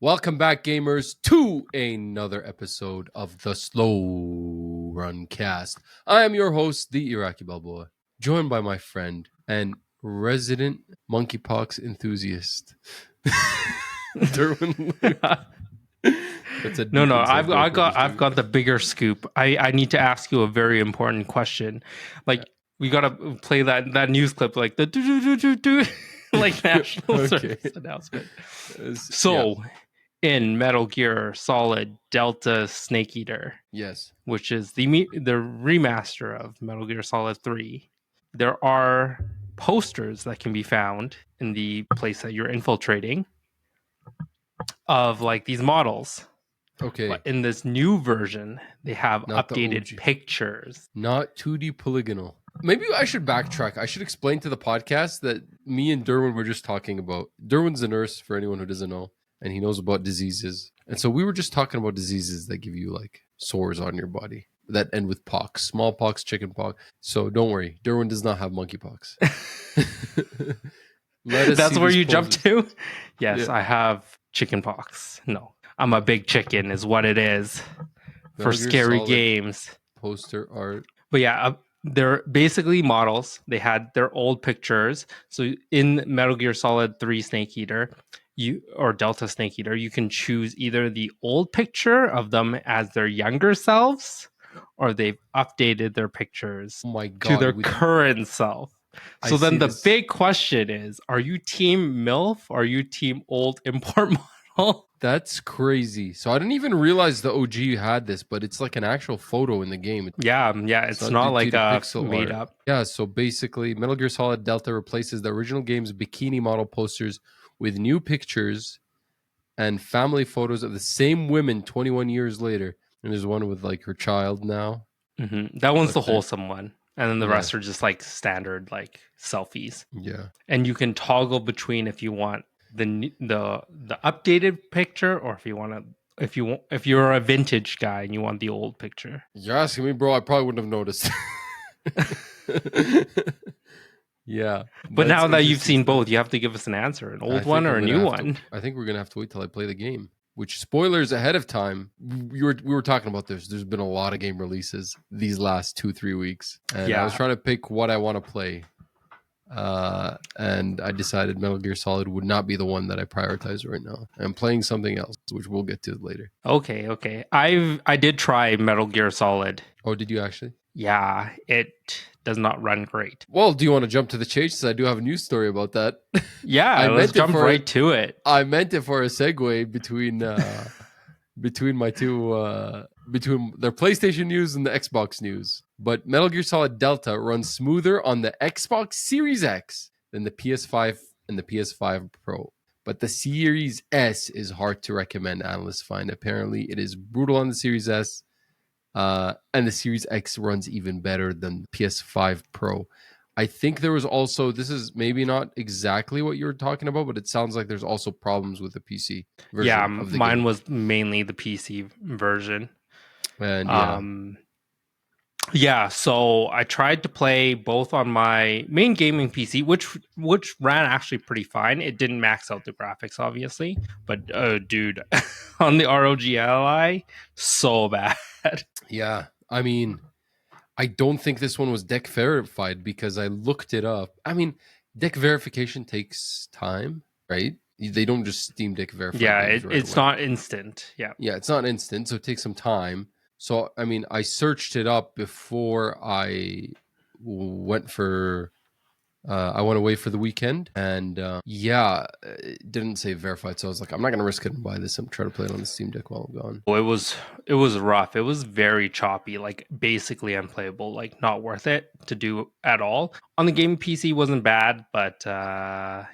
Welcome back, gamers, to another episode of the Slow Run Cast. I am your host, the Iraqi Balboa, joined by my friend and resident monkeypox enthusiast, Derwin Luke. That's a No, deep inside I've joke I've got the bigger scoop. I need to ask you a very important question. We gotta play that news clip, like the do like national service announcement. So, in Metal Gear Solid Delta Snake Eater, yes, which is the remaster of Metal Gear Solid 3, there are posters that can be found in the place that you're infiltrating of like these models. okay, But in this new version, they have not updated pictures. Not 2D polygonal. Maybe I should backtrack. I should explain to the podcast that me and Derwin were just talking about. Derwin's a nurse, for anyone who doesn't know, and he knows about diseases. And so we were just talking about diseases that give you like sores on your body that end with pox, smallpox, chickenpox. So don't worry, Derwin does not have monkeypox. That's where you jump to? Yes, yeah. I have chickenpox. No, I'm a big chicken is what it is for scary games. Poster art. But yeah, they're basically models. They had their old pictures. So in Metal Gear Solid 3 Snake Eater, or Delta Snake Eater, you can choose either the old picture of them as their younger selves, or they've updated their pictures to their current self. So then the big question is, are you team MILF or are you team old import model? That's crazy. So I didn't even realize the OG had this, but it's like an actual photo in the game. Yeah, it's not like a made up. Yeah, so basically Metal Gear Solid Delta replaces the original game's bikini model posters with new pictures and family photos of the same women 21 years later. And there's one with like her child now. Mm-hmm. That one's the wholesome one. And then the rest are just like standard like selfies. Yeah. And you can toggle between if you want the updated picture or if you're a vintage guy and you want the old picture. You're asking me, bro, I probably wouldn't have noticed. Yeah. But now that you've seen both, you have to give us an answer, an old one or a new one. I think we're going to have to wait till I play the game. Which, spoilers ahead of time, we were talking about this. There's been a lot of game releases these last 2-3 weeks. And I was trying to pick what I want to play. And I decided Metal Gear Solid would not be the one that I prioritize right now. I'm playing something else, which we'll get to later. Okay. I did try Metal Gear Solid. Oh, did you actually? Yeah, it does not run great. Well, do you want to jump to the chase? I do have a news story about that. Yeah, let's jump right to it. I meant it for a segue between my two between their PlayStation news and the Xbox news. But Metal Gear Solid Delta runs smoother on the Xbox Series X than the PS5 and the PS5 Pro. But the Series S is hard to recommend, analysts find. Apparently, it is brutal on the Series S. And the Series X runs even better than the PS5 Pro. I think there was also, this is maybe not exactly what you're talking about, but it sounds like there's also problems with the PC version. Yeah, mine was mainly the PC version. And yeah, so I tried to play both on my main gaming PC, which ran actually pretty fine. It didn't max out the graphics, obviously, but dude, on the ROG Ally, so bad. Yeah, I mean, I don't think this one was deck verified because I looked it up. I mean, deck verification takes time, right? They don't just Steam Deck verify. Yeah, it's not instant. Yeah, it's not instant, so it takes some time. So, I mean, I searched it up before I went away for the weekend. And it didn't say verified. So I was like, I'm not going to risk it and buy this. I'm trying to play it on the Steam Deck while I'm gone. Well, it was rough. It was very choppy, like basically unplayable, like not worth it to do at all. On the game PC wasn't bad, but a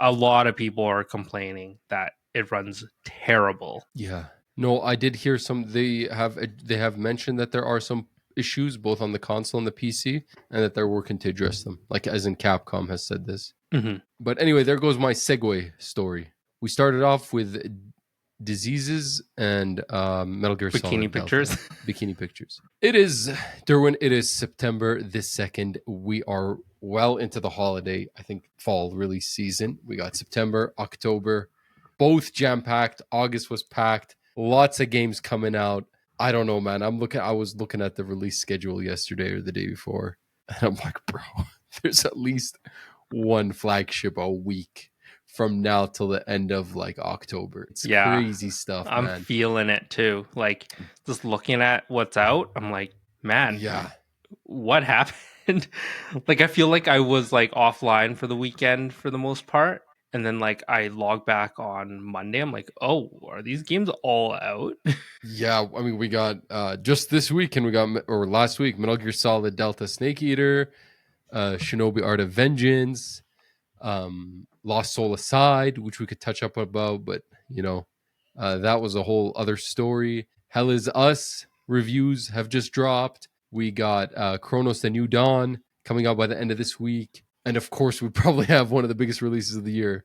lot of people are complaining that it runs terrible. Yeah. No, I did hear they have mentioned that there are some issues both on the console and the PC, and that they're working to address them. Like as in Capcom has said this. Mm-hmm. But anyway, there goes my segue story. We started off with diseases and Metal Gear Solid Bikini pictures. Bikini pictures. It is, Derwin, it is September the 2nd. We are well into the holiday, I think, fall release season. We got September, October, both jam-packed. August was packed. Lots of games coming out. I don't know, man. I was looking at the release schedule yesterday or the day before, and I'm like, bro, there's at least one flagship a week from now till the end of like October. It's crazy stuff, I'm man. feeling it too. Like just looking at what's out, I'm like, man, Yeah. what happened? Like I feel like I was like offline for the weekend for the most part. And then like I log back on Monday. I'm like, oh, are these games all out? Yeah, I mean, we got just this week, and or last week, Metal Gear Solid Delta Snake Eater, Shinobi Art of Vengeance, Lost Soul Aside, which we could touch up about, but that was a whole other story. Hell is Us reviews have just dropped. We got Chronos: The New Dawn coming out by the end of this week, and of course, we probably have one of the biggest releases of the year.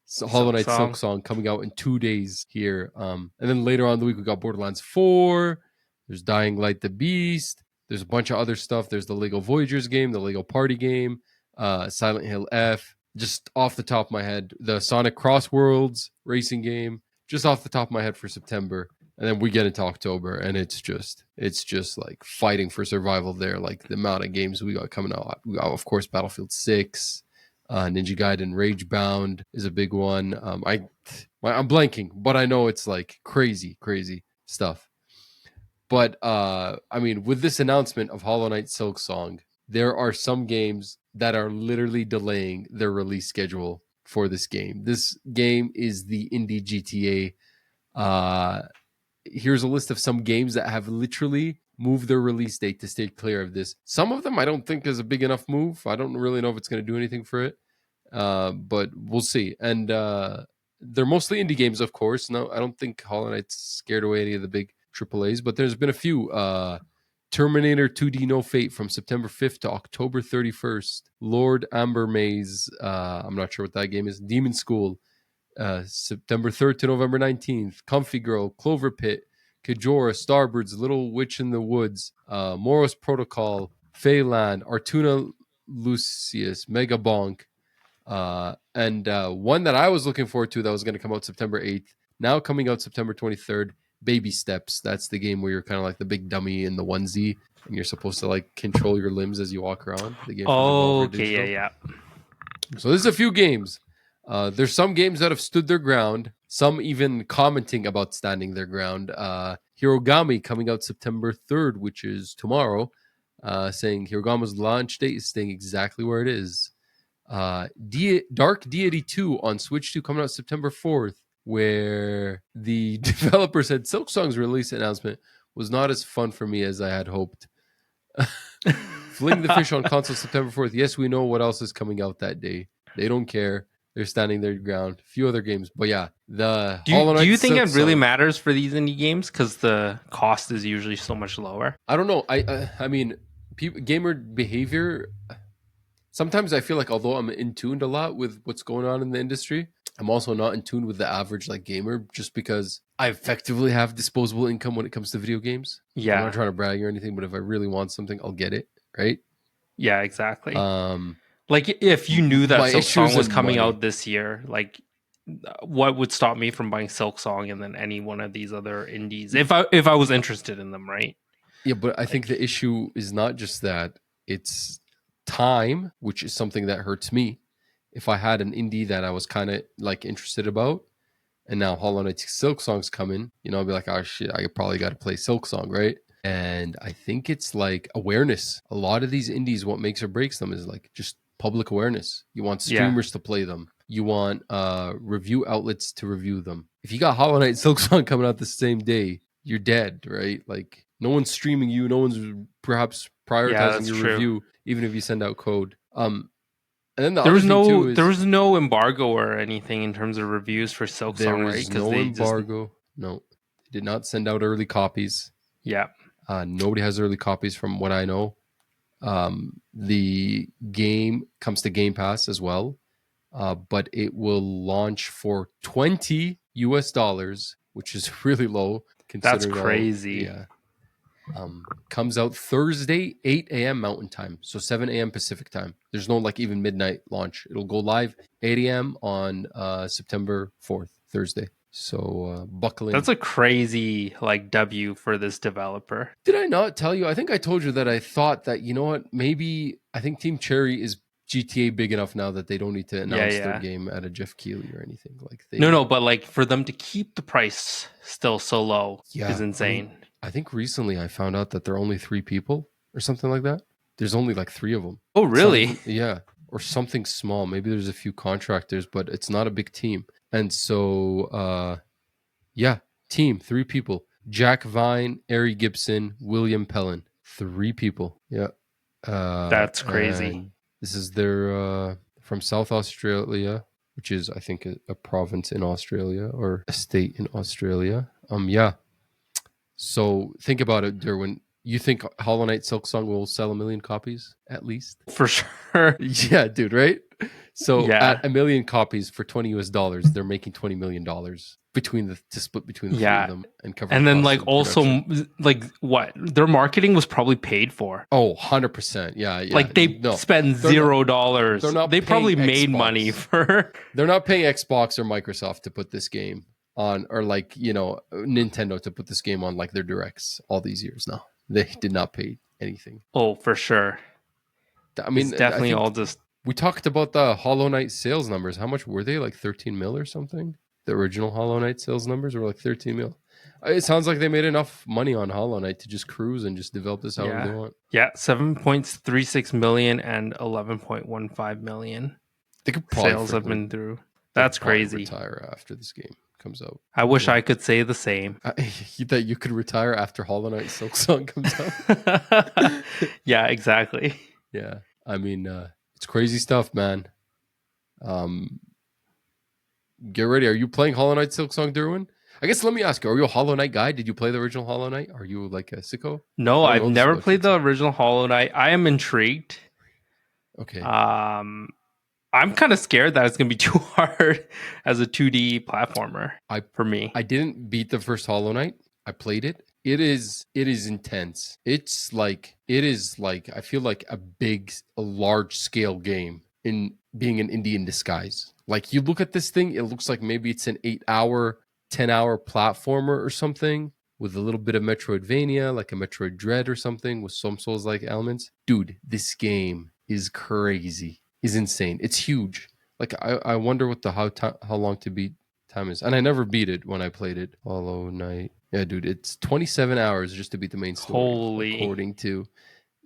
So Hollow Knight Silksong coming out in 2 days here. And then later on in the week, we got Borderlands 4. There's Dying Light the Beast. There's a bunch of other stuff. There's the Lego Voyagers game, the Lego Party game, Silent Hill F. Just off the top of my head, the Sonic Crossworlds racing game, just off the top of my head for September. And then we get into October, and it's just like fighting for survival there. Like the amount of games we got coming out. We got, of course, Battlefield 6. Ninja Gaiden Ragebound is a big one. I'm blanking, but I know it's like crazy stuff. But I mean, with this announcement of Hollow Knight Silksong, there are some games that are literally delaying their release schedule for this game. This game is the indie GTA. Here's a list of some games that have literally moved their release date to stay clear of this. Some of them I don't think is a big enough move. I don't really know if it's going to do anything for it. But we'll see. And they're mostly indie games, of course. No, I don't think Hollow Knight's scared away any of the big AAAs, but there's been a few. Terminator 2D No Fate from September 5th to October 31st. Lord Amber Maze, I'm not sure what that game is. Demon School, September 3rd to November 19th. Comfy Girl, Clover Pit, Kajora, Starbirds, Little Witch in the Woods, Moros Protocol, Phelan, Artuna Lucius, Mega Bonk, and one that I was looking forward to that was going to come out September 8th, now coming out September 23rd, Baby Steps. That's the game where you're kind of like the big dummy in the onesie, and you're supposed to like control your limbs as you walk around. The game from Devolver Digital. Yeah. So there's a few games. There's some games that have stood their ground, some even commenting about standing their ground. Hirogami coming out September 3rd, which is tomorrow, saying Hirogama's launch date is staying exactly where it is. Dark Deity 2 on Switch 2 coming out September 4th, where the developer said Silksong's release announcement was not as fun for me as I had hoped. Fling the Fish on console September 4th. Yes, we know what else is coming out that day. They don't care. They're standing their ground. A few other games. But yeah, the Hollow Knight Do you think Silksong, it really matters for these indie games? Because the cost is usually so much lower. I don't know. I mean, gamer behavior... Sometimes I feel like although I'm in tuned a lot with what's going on in the industry, I'm also not in tune with the average like gamer, just because I effectively have disposable income when it comes to video games. Yeah. I'm not trying to brag or anything, but if I really want something, I'll get it, right? Yeah, exactly. Like if you knew that Silksong was coming out this year, like what would stop me from buying Silksong and then any one of these other indies if I was interested in them, right? Yeah, but I think the issue is not just that. It's time, which is something that hurts me. If I had an indie that I was kind of like interested about, and now Hollow Knight Silksong's coming, I'll be like, oh shit, I probably got to play Silksong, right? And I think it's like awareness. A lot of these indies, what makes or breaks them is like just public awareness. You want streamers to play them. You want review outlets to review them. If you got Hollow Knight Silksong coming out the same day, you're dead, right? Like no one's streaming you. No one's perhaps prioritizing your review, even if you send out code. And then there was no embargo or anything in terms of reviews for Silksong, there was right? No embargo. No, they did not send out early copies. Yeah. Nobody has early copies from what I know. The game comes to Game Pass as well, but it will launch for $20, which is really low. That's crazy. Comes out Thursday, 8 a.m. Mountain Time, so 7 a.m. Pacific Time. There's no like even midnight launch. It'll go live 8 a.m. on September 4th, Thursday. So buckle in. That's a crazy like W for this developer. Did I not tell you? I think I told you that I thought that, you know what, maybe I think Team Cherry is GTA big enough now that they don't need to announce their game at a Jeff Keighley or anything. Like No, but like for them to keep the price still so low is insane. I think recently I found out that there are only 3 people or something like that. There's only like 3 of them. Oh, really? Yeah. Or something small. Maybe there's a few contractors, but it's not a big team. And so, yeah, team, 3 people. Jack Vine, Ari Gibson, William Pellin. 3 people. Yeah. That's crazy. This is their from South Australia, which is, I think, a province in Australia or a state in Australia. Yeah. So think about it, Derwin. You think Hollow Knight Silksong will sell 1 million copies at least? For sure. Yeah, dude, right? So at 1 million copies for $20, they're making $20 million to split between the 3 of them and cover. And then like also like what their marketing was probably paid for. Oh, 100%. Yeah. Like they spend $0. They probably made money for. They're not paying Xbox or Microsoft to put this game on, or like, you know, Nintendo to put this game on like their directs all these years now. They did not pay anything. Oh, for sure. I mean, it's definitely all just. We talked about the Hollow Knight sales numbers. How much were they? Like 13 mil or something? The original Hollow Knight sales numbers were like 13 mil. It sounds like they made enough money on Hollow Knight to just cruise and just develop this however they want. Yeah, 7.36 million and 11.15 million. They could sales have been through. That's crazy. Retire after this game comes out. I wish I could say the same. That you could retire after Hollow Knight Silksong comes out. Yeah, exactly. Yeah, I mean, it's crazy stuff, man. Get ready. Are you playing Hollow Knight Silksong, Derwin? I guess let me ask you, are you a Hollow Knight guy? Did you play the original Hollow Knight? Are you like a sicko? No, I've never played the original Hollow Knight. I am intrigued. Okay. I'm kind of scared that it's going to be too hard as a 2D platformer for me. I didn't beat the first Hollow Knight. I played it. It is intense. I feel like a large scale game in being an indie in disguise. Like you look at this thing, it looks like maybe it's an 8-hour, 10-hour platformer or something with a little bit of Metroidvania, like a Metroid Dread or something with some Souls-like elements. Dude, this game is crazy. Is insane. It's huge. Like I wonder what the how long to beat time is. And I never beat it when I played it. Hollow Knight. Yeah, dude, it's 27 hours just to beat the main story. Holy. According to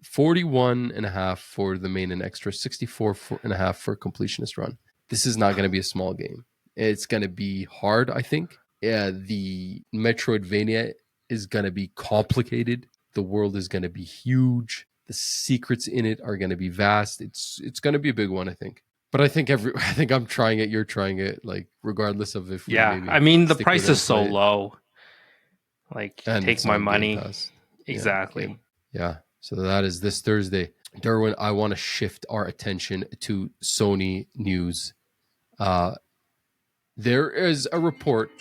41.5 for the main and extra, 64.5 for completionist run. This is not going to be a small game. It's going to be hard, I think. Yeah, the Metroidvania is going to be complicated. The world is going to be huge. The secrets in it are going to be vast. It's going to be a big one, I think. But I think I'm trying it. You're trying it. Like regardless of if we I mean the price is so low. Like take my money. Exactly. Yeah. So that is this Thursday. Derwin, I want to shift our attention to Sony news. There is a report.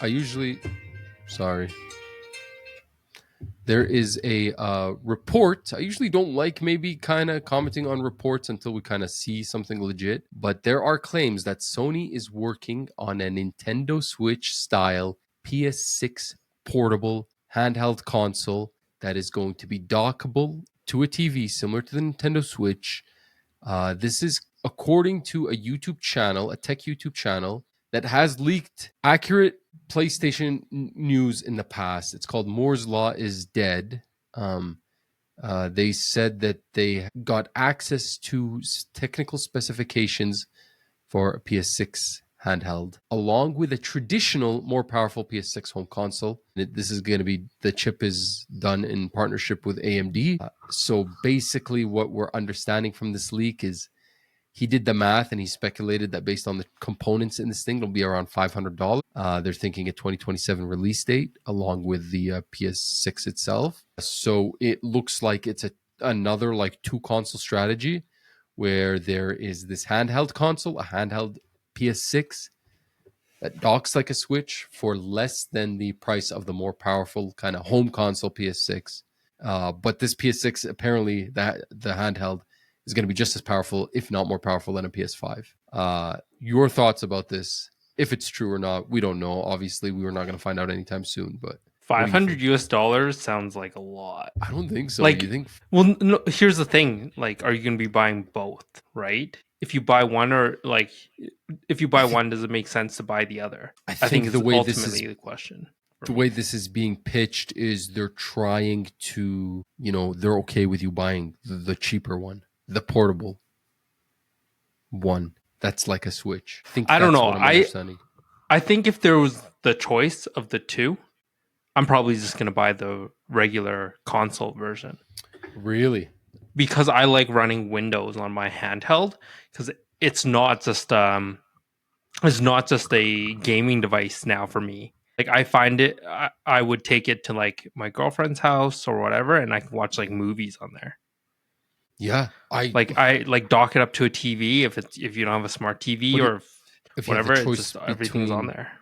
There is a report. I usually don't like maybe kind of commenting on reports until we kind of see something legit. But there are claims that Sony is working on a Nintendo Switch style PS6 portable handheld console that is going to be dockable to a TV similar to the Nintendo Switch. This is according to a YouTube channel, a tech YouTube channel that has leaked accurate PlayStation news in the past. It's called Moore's Law is Dead. They said that they got access to technical specifications for a PS6 handheld, along with a traditional, more powerful PS6 home console. This is going to be, the chip is done in partnership with AMD. So basically what we're understanding from this leak is he did the math and he speculated that based on the components in this thing, it'll be around $500. They're thinking a 2027 release date along with the PS6 itself. So it looks like it's another like 2 console strategy where there is this handheld console, a handheld PS6 that docks like a Switch for less than the price of the more powerful kind of home console PS6. But this PS6, apparently the handheld is going to be just as powerful, if not more powerful than a PS5. Your thoughts about this? If it's true or not, we don't know. Obviously, we were not going to find out anytime soon. But what do you 500 think? US dollars sounds like a lot. I don't think so. Like, You think? well, no, here's the thing. Like, are you going to be buying both, right? If you buy one, or like, if you I buy think. one, does it make sense to buy the other? I I think think is ultimately the question for the me. way this is being pitched is they're trying to, they're okay with you buying the cheaper one, the portable one. That's like a Switch. I think I don't that's know. what I'm understanding. I think if there was the choice of the two, I'm probably just going to buy the regular console version Really? because I like running Windows on my handheld because it's not just it's not just a gaming device now for me. Like I find it, I would take it to like my girlfriend's house or whatever, and I can watch like movies on there. Yeah. I Like I like dock it up to a TV if you don't have a smart TV but or if you have the whatever. It's choice just everything's on between there.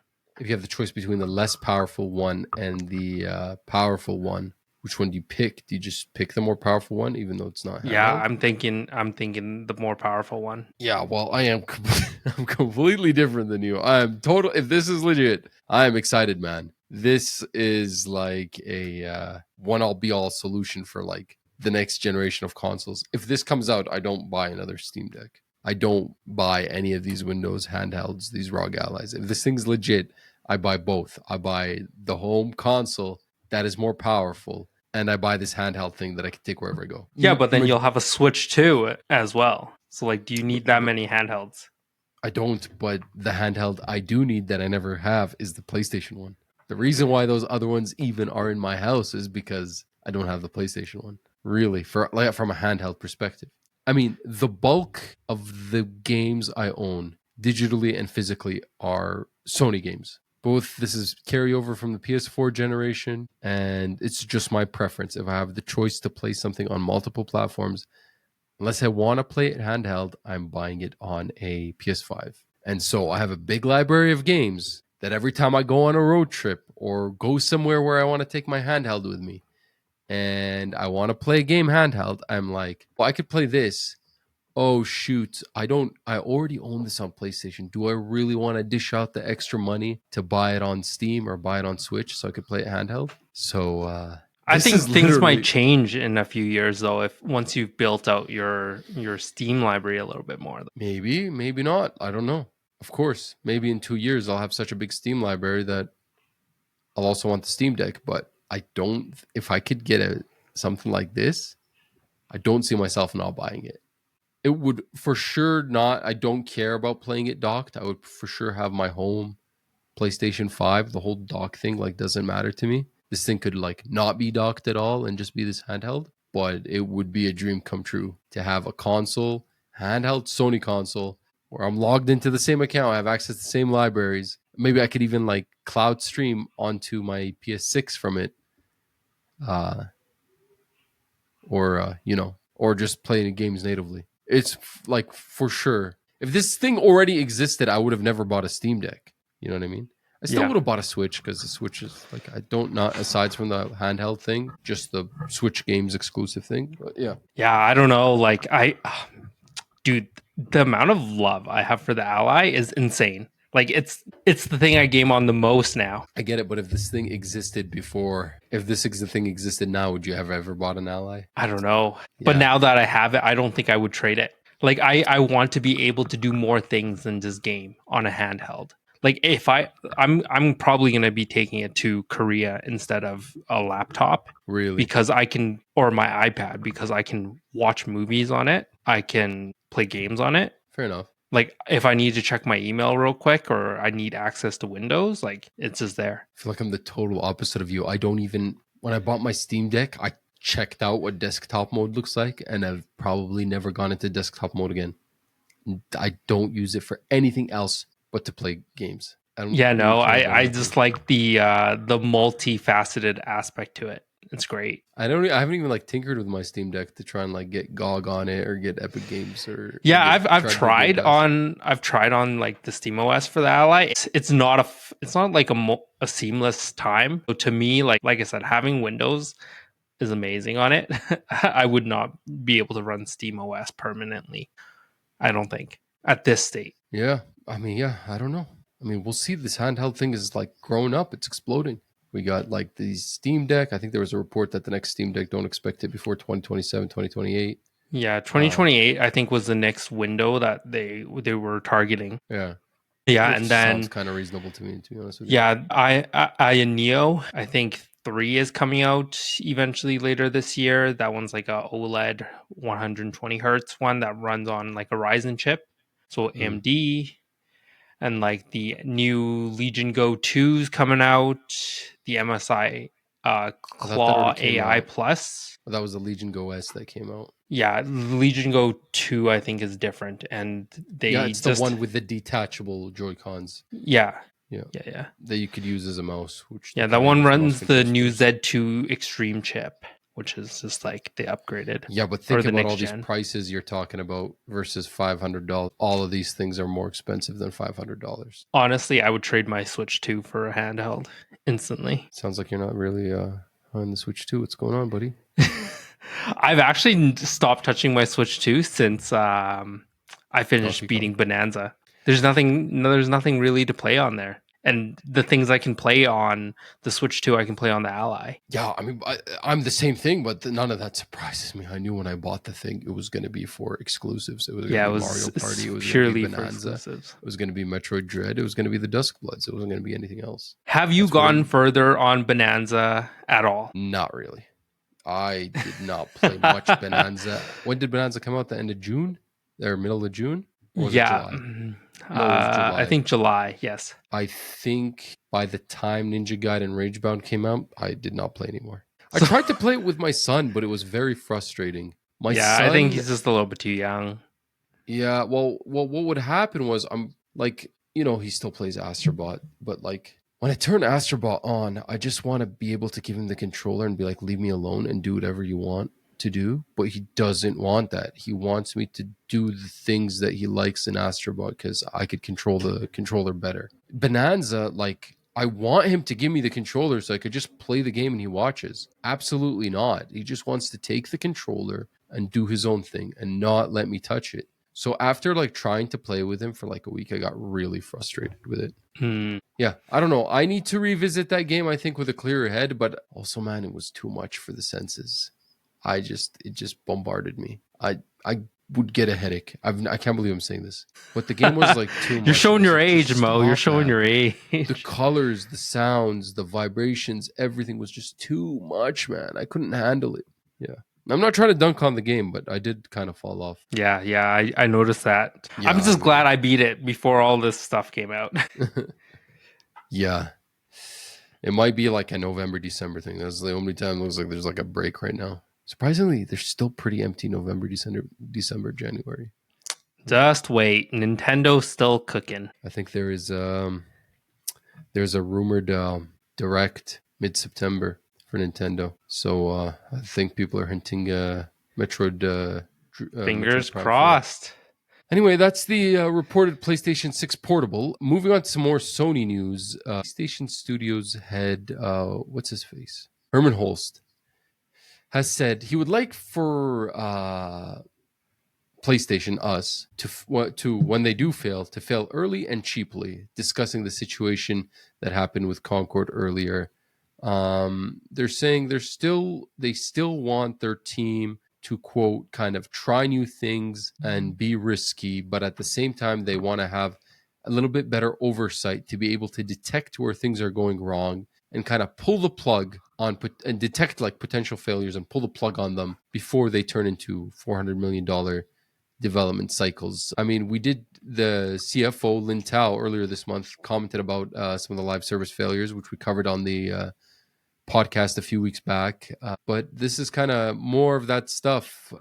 if you have the choice between the less powerful one and the powerful one, which one do you pick? Do you just pick the more powerful one, even though it's not Yeah, handheld? I'm thinking the more powerful one. Yeah, well, I'm completely different than you. I'm total. If this is legit, I am excited, man. This is like a one all be all solution for like the next generation of consoles. If this comes out, I don't buy another Steam Deck. I don't buy any of these Windows handhelds, these ROG Allies. If this thing's legit, I buy both. I buy the home console that is more powerful, and I buy this handheld thing that I can take wherever I go. Yeah, but then you'll have a Switch too as well. So like, do you need that many handhelds? I don't, but the handheld I do need that I never have is the PlayStation one. The reason why those other ones even are in my house is because I don't have the PlayStation one. Really, for like from a handheld perspective. I mean, the bulk of the games I own, digitally and physically, are Sony games. Both this is carryover from the PS4 generation, and it's just my preference. If I have the choice to play something on multiple platforms, unless I want to play it handheld, I'm buying it on a PS5. And so I have a big library of games that every time I go on a road trip or go somewhere where I want to take my handheld with me and I want to play a game handheld, I'm like, well, I could play this. Oh shoot, I already own this on PlayStation. Do I really want to dish out the extra money to buy it on Steam or buy it on Switch so I could play it handheld? So I this think is things might literally change in a few years though if once you've built out your Steam library a little bit more. maybe, maybe not. I don't know. Of course, maybe in 2 years I'll have such a big Steam library that I'll also want the Steam Deck. But I don't. If I could get something like this, I don't see myself not buying it. It would for sure not. I don't care about playing it docked. I would for sure have my home PlayStation 5. The whole dock thing like doesn't matter to me. This thing could like not be docked at all and just be this handheld. But it would be a dream come true to have a console, handheld Sony console, where I'm logged into the same account. I have access to the same libraries. Maybe I could even like cloud stream onto my PS6 from it, uh, or just playing games natively. It's like for sure. If this thing already existed, I would have never bought a Steam Deck. You know what I mean? I still Yeah. would have bought a Switch because the Switch is like I don't not aside from the handheld thing, just the Switch games exclusive thing. But yeah, Yeah, I don't know. Like dude, the amount of love I have for the Ally is insane. Like it's the thing I game on the most now. I get it. But if this thing existed before, if this thing existed now, would you have ever bought an Ally? I don't know. But Yeah, now that I have it, I don't think I would trade it. Like I want to be able to do more things than just game on a handheld. Like if I'm probably going to be taking it to Korea instead of a laptop really. because I can, or my iPad because I can watch movies on it. I can play games on it. Fair enough. Like if I need to check my email real quick or I need access to Windows, like it's just there. I feel like I'm the total opposite of you. I don't even when I bought my Steam Deck, I checked out what desktop mode looks like, and I've probably never gone into desktop mode again. I don't use it for anything else but to play games. I don't Yeah, really no, care about I anything. just like the multifaceted aspect to it. It's great. I haven't even like tinkered with my Steam Deck to try and like get GOG on it or get Epic Games or Yeah, get I've try to get Game tried Pass. on like the Steam OS for the Ally. It's not it's not like a seamless time. So to me, like I said, having Windows is amazing on it. I would not be able to run Steam OS permanently. I don't think at this state. Yeah, I mean, yeah, I don't know. I mean, we'll see. This handheld thing is like growing up. It's exploding. We got like the Steam Deck. I think there was a report that the next Steam Deck don't expect it before 2027, 2028. Yeah, 2028 I think was the next window that they were targeting. Yeah. Yeah, Which and sounds then kind of reasonable to me, to be honest with you. yeah, I and Neo, I think 3 is coming out eventually later this year. That one's like a OLED 120 hertz one that runs on like a Ryzen chip. So Mm. AMD, and like the new Legion Go 2's coming out, the MSI I thought that already Claw came AI out. Plus. But that was the Legion Go S that came out. Yeah, Legion Go 2 I think is different, and Yeah, they it's the just one with the detachable Joy-Cons. yeah. Yeah. Yeah. That you could use as a mouse, which they Yeah, that kind of one use mouse runs the controls new first. Z2 Extreme chip, which is just like the upgraded Yeah, but or think the about next all these gen. prices you're talking about versus $500. All of these things are more expensive than $500. Honestly, I would trade my Switch 2 for a handheld instantly. Sounds like you're not really on the Switch 2. What's going on, buddy? I've actually stopped touching my Switch 2 since I finished Donkey Kong. beating Bonanza. There's nothing really to play on there. And the things I can play on the Switch 2, I can play on the Ally. Yeah, I mean, I'm the same thing, but none of that surprises me. I knew when I bought the thing, it was going to be for exclusives. It was going Yeah, to it be was Mario Party. It was going to be purely for Bonanza. exclusives. It was going to be Metroid Dread. It was going to be the Duskbloods. It wasn't going to be anything else. Have you That's what gone further on Bonanza at all? Not really. I did not play much Bonanza. When did Bonanza come out? The end of June? Or middle of June? Or was it Yeah. July? No, it was July. I think July, yes. I think by the time Ninja Gaiden Ragebound came out, I did not play anymore. I So- tried to play it with my son, but it was very frustrating. My yeah, son, I think he's just a little bit too young. yeah. Well, what would happen was I'm like, he still plays Astrobot, but like when I turn Astrobot on, I just want to be able to give him the controller and be like, leave me alone and do whatever you want to do. But he doesn't want that. He wants me to do the things that he likes in Astrobot because I could control the controller better. Bonanza, like, I want him to give me the controller so I could just play the game and he watches. Absolutely not. He just wants to take the controller and do his own thing and not let me touch it. So after like trying to play with him for like a week, I got really frustrated with it. Yeah, I don't know. I need to revisit that game, I think, with a clearer head, but also, man, it was too much for the senses. It just bombarded me. I would get a headache. I can't believe I'm saying this, but the game was like too much. You're showing your Like, age, just Mo. You're stop, showing man. your age. The colors, the sounds, the vibrations, everything was just too much, man. I couldn't handle it. Yeah. I'm not trying to dunk on the game, but I did kind of fall off. Yeah, I noticed that. Yeah, I'm just glad I beat it before all this stuff came out. Yeah. It might be like a November, December thing. That's the only time it looks like there's like a break right now. Surprisingly, they're still pretty empty November, December, January. Just wait. Nintendo's still cooking. I think there's a rumored direct mid-September for Nintendo. So I think people are hinting Metroid. Fingers Metroid Prime 4. crossed. Anyway, that's the reported PlayStation 6 Portable. Moving on to some more Sony news. PlayStation Studios head, what's his face? Herman Holst has said he would like for PlayStation, us, to when they do fail, to fail early and cheaply, discussing the situation that happened with Concord earlier. They're saying they still want their team to, quote, kind of try new things and be risky, but at the same time, they want to have a little bit better oversight to be able to detect where things are going wrong and kind of pull the plug on and detect like potential failures and pull the plug on them before they turn into $400 million development cycles. I mean, we did the CFO Lin Tao earlier this month commented about some of the live service failures, which we covered on the podcast a few weeks back. But this is kind of more of that stuff.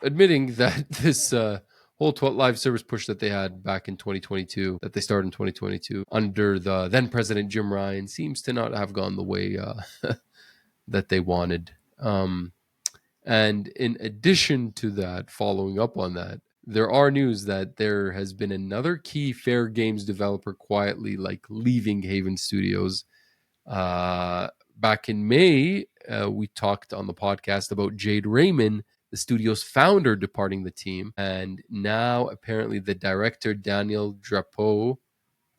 Admitting that this whole live service push that they had back in 2022, that they started in 2022 under the then president Jim Ryan, seems to not have gone the way that they wanted. And in addition to that, following up on that, there are news that there has been another key Fair Games developer quietly like leaving Haven Studios. Back in May, we talked on the podcast about Jade Raymond, the studio's founder, departing the team. And now apparently the director, Daniel Drapeau,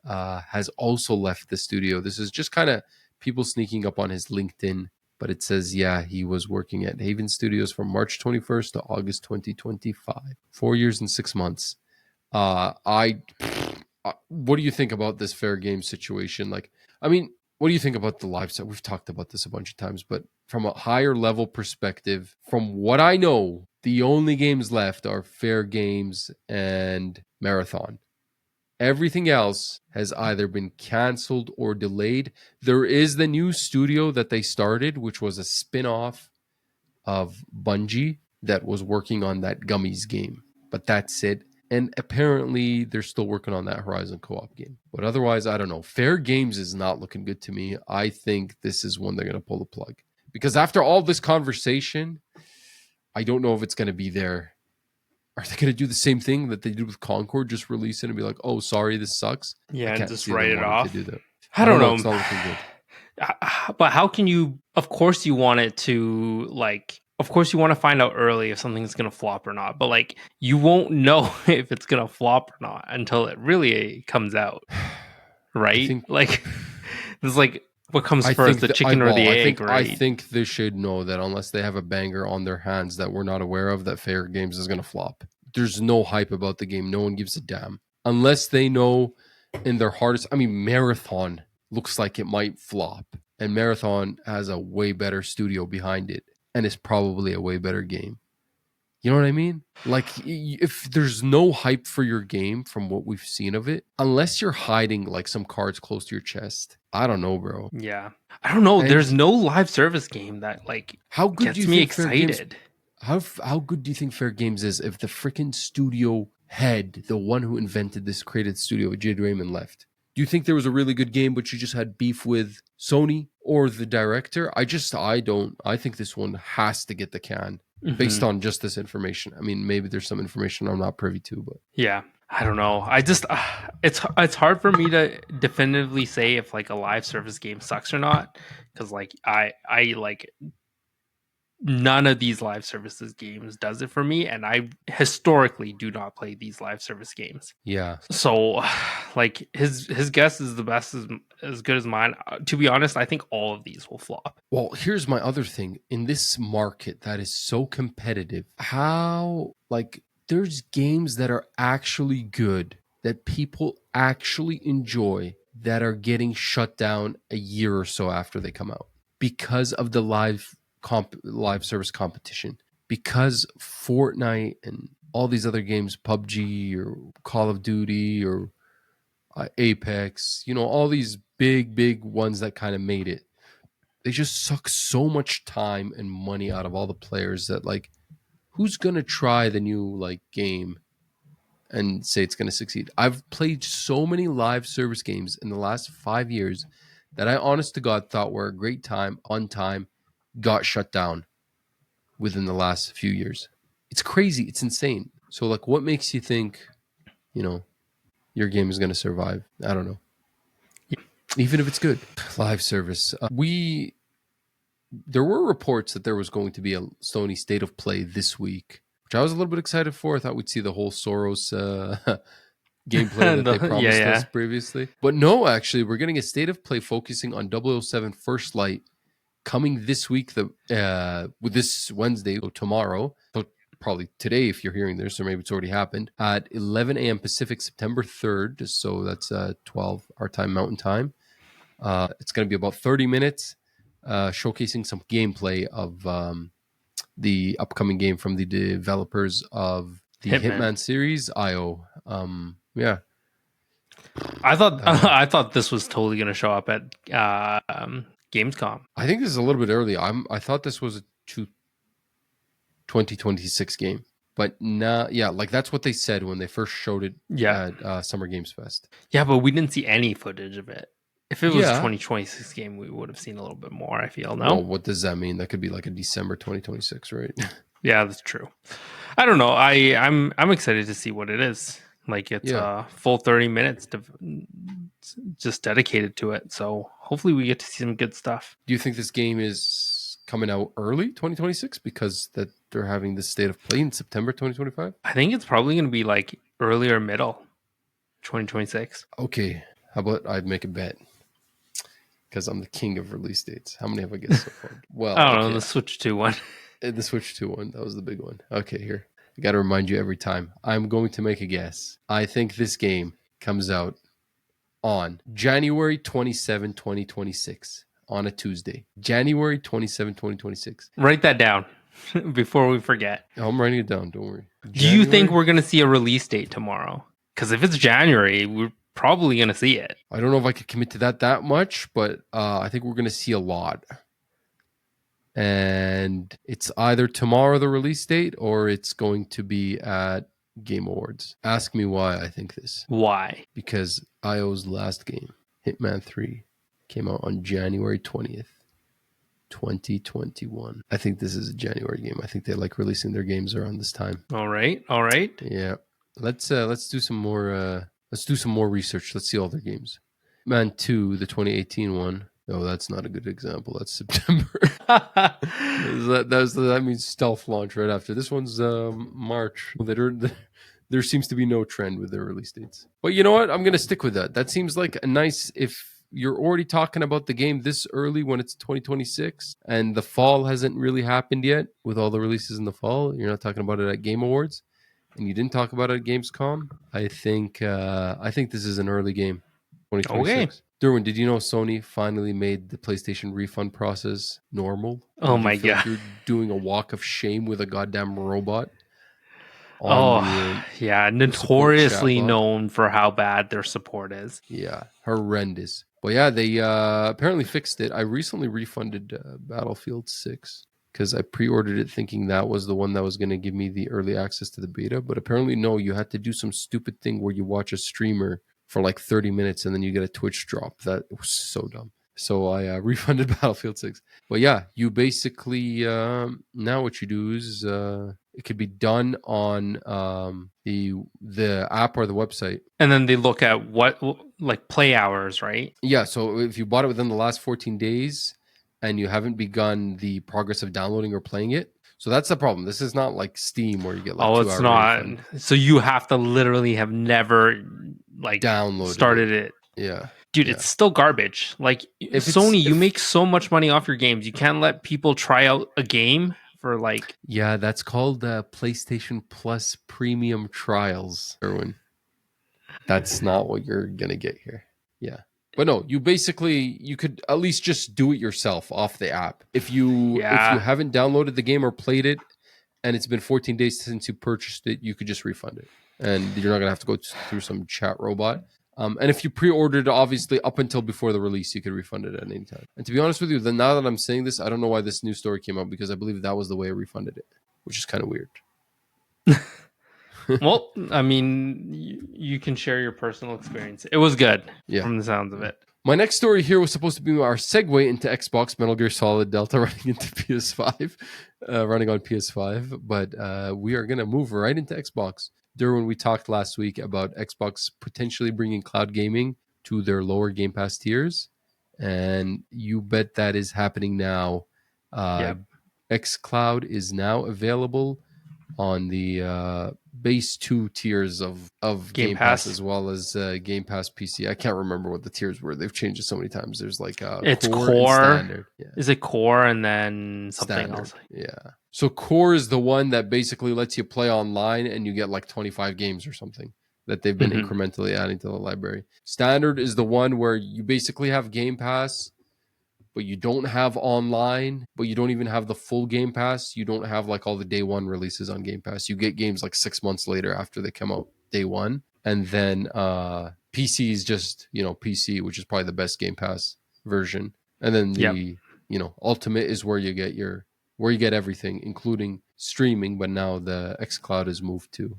has also left the studio. This is just kind of people sneaking up on his LinkedIn, but it says, yeah, he was working at Haven Studios from March 21st to August 2025. 4 years and 6 months. What do you think about this fair game situation? Like, I mean, what do you think about the live set? We've talked about this a bunch of times, but from a higher level perspective, from what I know, the only games left are Fair Games and Marathon. Everything else has either been canceled or delayed. There is the new studio that they started, which was a spin-off of Bungie that was working on that Gummies game. But that's it. And apparently they're still working on that Horizon co-op game. But otherwise, I don't know. Fair Games is not looking good to me. I think this is when they're going to pull the plug. Because after all this conversation, I don't know if it's going to be there. Are they going to do the same thing that they did with Concord? Just release it and be like, oh, sorry, this sucks? Yeah, I and can't just see write them it wanting off. to do that. I don't know. It's not looking good. But how can you, of course you want it to, like, of course you want to find out early if something's going to flop or not, but like you won't know if it's going to flop or not until it really comes out. Right? Like it's like what comes first, the chicken or the egg, right? I think they should know that unless they have a banger on their hands that we're not aware of, that Fair Games is going to flop. There's no hype about the game. No one gives a damn. Unless they know in their hardest... I mean, Marathon looks like it might flop. And Marathon has a way better studio behind it. And it's probably a way better game. You know what I mean? Like, if there's no hype for your game from what we've seen of it, unless you're hiding like some cards close to your chest, I don't know, bro. Yeah, I don't know. And there's no live service game that like how good gets do you me think excited. How good do you think Fair Games is if the freaking studio head, the one who invented this created studio, Jade Raymond, left? Do you think there was a really good game, but you just had beef with Sony or the director? I don't. I think this one has to get the can. Based on just this information. I mean, maybe there's some information I'm not privy to, but yeah, I don't know. I just it's hard for me to definitively say if like a live service game sucks or not, because like I like none of these live services games does it for me, and I historically do not play these live service games. Yeah. So like his guess is the best as good as mine. To be honest, I think all of these will flop. Well, here's my other thing. In this market that is so competitive, how like there's games that are actually good that people actually enjoy that are getting shut down a year or so after they come out because of the live service competition, because Fortnite and all these other games, PUBG or Call of Duty or Apex, all these big ones that kind of made it, they just suck so much time and money out of all the players that like, who's gonna try the new like game and say it's gonna succeed? I've played so many live service games in the last 5 years that I honest to God thought were a great time on time, got shut down within the last few years. It's crazy. It's insane. So like, what makes you think, your game is going to survive? I don't know. Even if it's good. Live service. There were reports that there was going to be a Sony State of Play this week, which I was a little bit excited for. I thought we'd see the whole Soros gameplay that they promised us previously. But no, actually, we're getting a State of Play focusing on 007 First Light coming this week, with this Wednesday, so tomorrow, so probably today if you're hearing this, or maybe it's already happened, at 11 a.m. Pacific, September 3rd. So that's 12 our time, Mountain Time. It's going to be about 30 minutes, showcasing some gameplay of the upcoming game from the developers of the Hitman series, IO. Yeah. I thought this was totally going to show up at Gamescom. I think this is a little bit early. I thought this was a 2026 game, but nah, yeah, like that's what they said when they first showed it at Summer Games Fest. Yeah, but we didn't see any footage of it. If it was a 2026 game, we would have seen a little bit more, I feel. No? Well, what does that mean? That could be like a December 2026, right? Yeah, that's true. I don't know. I'm excited to see what it is. Like it's a full 30 minutes just dedicated to it. So hopefully we get to see some good stuff. Do you think this game is coming out early 2026 because that they're having this State of Play in September 2025? I think it's probably going to be like early or middle 2026. Okay. How about I make a bet? Because I'm the king of release dates. How many have I guessed so far? Well, I don't know, okay. the Switch 2 one. The Switch 2 one. That was the big one. Okay, here. I got to remind you every time. I'm going to make a guess. I think this game comes out on January 27, 2026. On a Tuesday. January 27, 2026. Write that down before we forget. I'm writing it down. Don't worry. Do you think we're going to see a release date tomorrow? Because if it's January, we're probably going to see it. I don't know if I could commit to that much, but I think we're going to see a lot. And it's either tomorrow the release date or it's going to be at Game Awards. Ask me why I think this. Why? Because IO's last game, Hitman 3, came out on January 20th, 2021. I think this is a January game. I think they like releasing their games around this time. All right. All right. Yeah. Let's do some more research. Let's see all their games. Man 2, the 2018 one. Oh, that's not a good example. That's September. That means stealth launch right after. This one's March. There seems to be no trend with their release dates. But you know what? I'm going to stick with that. That seems like a nice, if you're already talking about the game this early when it's 2026 and the fall hasn't really happened yet with all the releases in the fall, you're not talking about it at Game Awards and you didn't talk about it at Gamescom. I think this is an early game. 2026. Okay. Derwin, did you know Sony finally made the PlayStation refund process normal? Oh my God. Like you're doing a walk of shame with a goddamn robot. Yeah. Notoriously known for how bad their support is. Yeah. Horrendous. But yeah, they apparently fixed it. I recently refunded Battlefield 6 because I pre-ordered it thinking that was the one that was going to give me the early access to the beta. But apparently, no, you had to do some stupid thing where you watch a streamer for like 30 minutes and then you get a Twitch drop. That was so dumb. So I refunded Battlefield 6. But yeah, you basically, now what you do is it could be done on the app or the website. And then they look at what, like play hours, right? Yeah, so if you bought it within the last 14 days and you haven't begun the progress of downloading or playing it, so that's the problem. This is not like Steam where you get like 2 hours. Oh, it's not. Refund. So you have to literally have never like started it. Yeah. Dude, it's still garbage. Like Sony, you make so much money off your games. You can't let people try out a game for like... Yeah, that's called PlayStation Plus Premium Trials, Erwin. That's not what you're going to get here. Yeah. But no, you could at least just do it yourself off the app. If you haven't downloaded the game or played it and it's been 14 days since you purchased it, you could just refund it. And you're not going to have to go through some chat robot. And if you pre-ordered, obviously, up until before the release, you could refund it at any time. And to be honest with you, then now that I'm saying this, I don't know why this news story came out because I believe that was the way I refunded it, which is kind of weird. Well, I mean, you can share your personal experience. It was good from the sounds of it. My next story here was supposed to be our segue into Xbox Metal Gear Solid Delta running into PS5, running on PS5. But we are going to move right into Xbox. Derwin, we talked last week about Xbox potentially bringing cloud gaming to their lower Game Pass tiers. And you bet that is happening now. xCloud is now available on the base 2 tiers of Game Pass as well as Game Pass PC. I can't remember what the tiers were. They've changed it so many times. There's like it's core and standard. Yeah. Is it core and then something standard. Else? Yeah. So core is the one that basically lets you play online and you get like 25 games or something that they've been incrementally adding to the library. Standard is the one where you basically have Game Pass, but you don't have online, but you don't even have the full Game Pass. You don't have like all the day one releases on Game Pass. You get games like 6 months later after they come out day one. And then PC is just, PC, which is probably the best Game Pass version. And then the, Ultimate is where you get everything, including streaming. But now the xCloud has moved to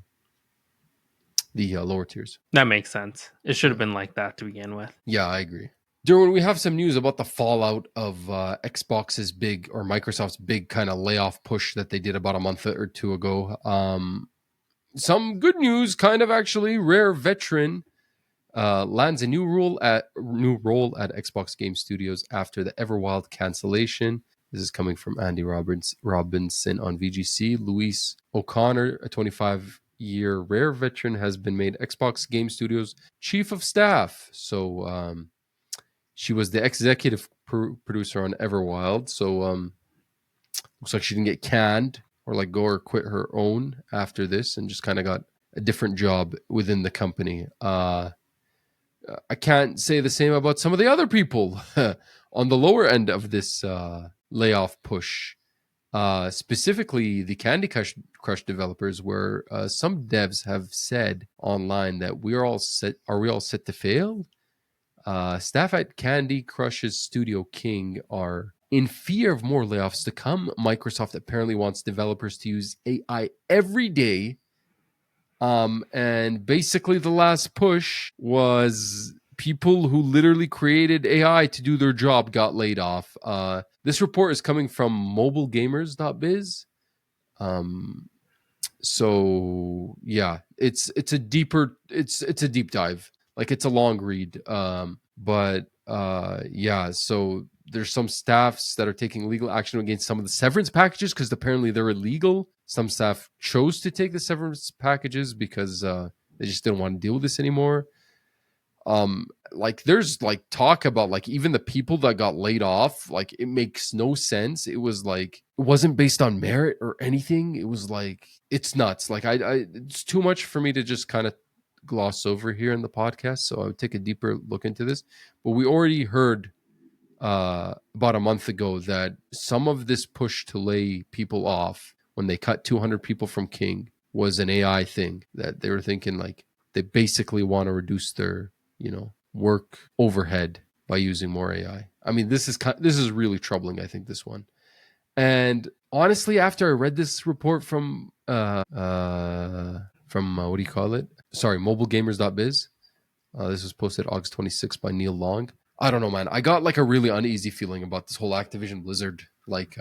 the lower tiers. That makes sense. It should have been like that to begin with. Yeah, I agree. Derwin, we have some news about the fallout of Xbox's big or Microsoft's big kind of layoff push that they did about a month or two ago. Some good news, kind of actually. Rare Veteran lands a new role at Xbox Game Studios after the Everwild cancellation. This is coming from Andy Robinson on VGC. Luis O'Connor, a 25 year Rare veteran has been made Xbox Game Studios chief of staff. So she was the executive producer on Everwild. So looks like she didn't get canned or like go or quit her own after this, and just kind of got a different job within the company. I can't say the same about some of the other people on the lower end of this layoff push. Specifically, the Candy Crush developers, where some devs have said online that we're all set. Are we all set to fail? Staff at Candy Crush's Studio King are in fear of more layoffs to come. Microsoft apparently wants developers to use AI every day. And basically the last push was people who literally created AI to do their job got laid off. This report is coming from mobilegamers.biz. So yeah, it's a deep dive. Like, it's a long read. But yeah, so there's some staffs that are taking legal action against some of the severance packages because apparently they're illegal. Some staff chose to take the severance packages because they just didn't want to deal with this anymore. Like, there's like talk about like even the people that got laid off, like, it makes no sense. It was like, it wasn't based on merit or anything. It was like, it's nuts. Like, I it's too much for me to just kind of gloss over here in the podcast. So I would take a deeper look into this. But we already heard about a month ago that some of this push to lay people off when they cut 200 people from King was an AI thing, that they were thinking like they basically want to reduce their, work overhead by using more AI. I mean, this is really troubling, I think, this one. And honestly, after I read this report from what do you call it? Sorry, mobilegamers.biz. This was posted August 26th by Neil Long. I don't know, man. I got like a really uneasy feeling about this whole Activision Blizzard, like,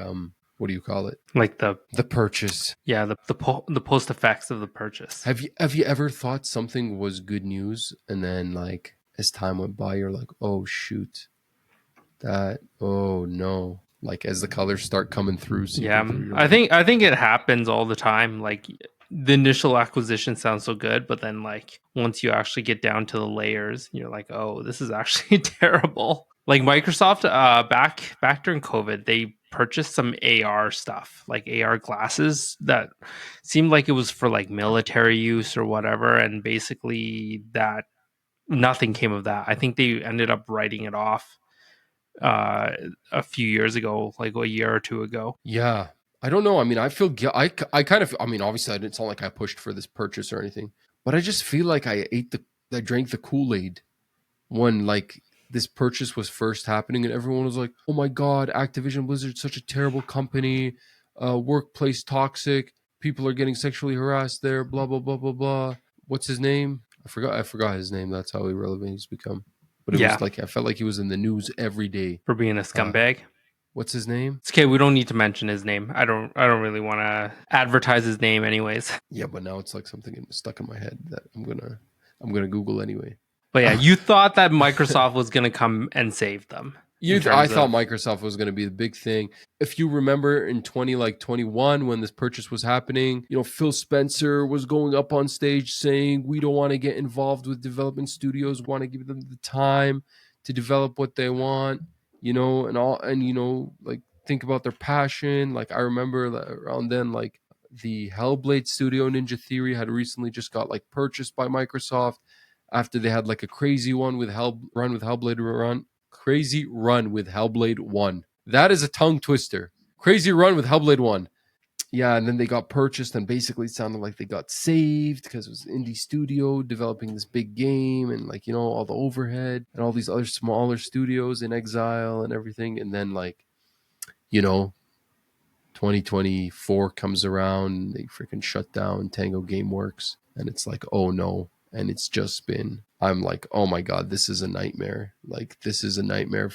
what do you call it? Like the purchase. Yeah, the post effects of the purchase. Have you ever thought something was good news, and then like as time went by, you're like, oh shoot, oh no. Like, as the colors start coming through, Yeah, through, I think it happens all the time. Like, the initial acquisition sounds so good, but then like once you actually get down to the layers, you're like, oh, this is actually terrible. Like Microsoft, back during COVID, they purchased some AR stuff, like AR glasses that seemed like it was for like military use or whatever, and basically that nothing came of that. I think they ended up writing it off a few years ago, like a year or two ago. Yeah, I don't know. I mean, I feel I kind of. I mean, obviously, it's not like I pushed for this purchase or anything, but I just feel like I drank the Kool-Aid when like this purchase was first happening, and everyone was like, "Oh my god, Activision Blizzard's such a terrible company, workplace toxic, people are getting sexually harassed there, blah blah blah blah blah." What's his name? I forgot his name. That's how irrelevant he's become. But it was like, I felt like he was in the news every day for being a scumbag. What's his name? It's okay. We don't need to mention his name. I don't really want to advertise his name, anyways. Yeah, but now it's like something stuck in my head that I'm gonna Google anyway. But yeah, you thought that Microsoft was gonna come and save them. I thought Microsoft was going to be the big thing. If you remember in 2021 when this purchase was happening, Phil Spencer was going up on stage saying, we don't want to get involved with development studios, want to give them the time to develop what they want, like think about their passion. Like, I remember that around then, like the Hellblade studio, Ninja Theory, had recently just got like purchased by Microsoft after they had like a crazy one with Crazy Run with Hellblade 1. That is a tongue twister. Crazy Run with Hellblade 1. Yeah, and then they got purchased, and basically it sounded like they got saved because it was an indie studio developing this big game, and like, all the overhead and all these other smaller studios in exile and everything. And then 2024 comes around, they freaking shut down Tango Gameworks, and it's like, oh no. And it's just been, I'm like, oh my God, this is a nightmare. Like, this is a nightmare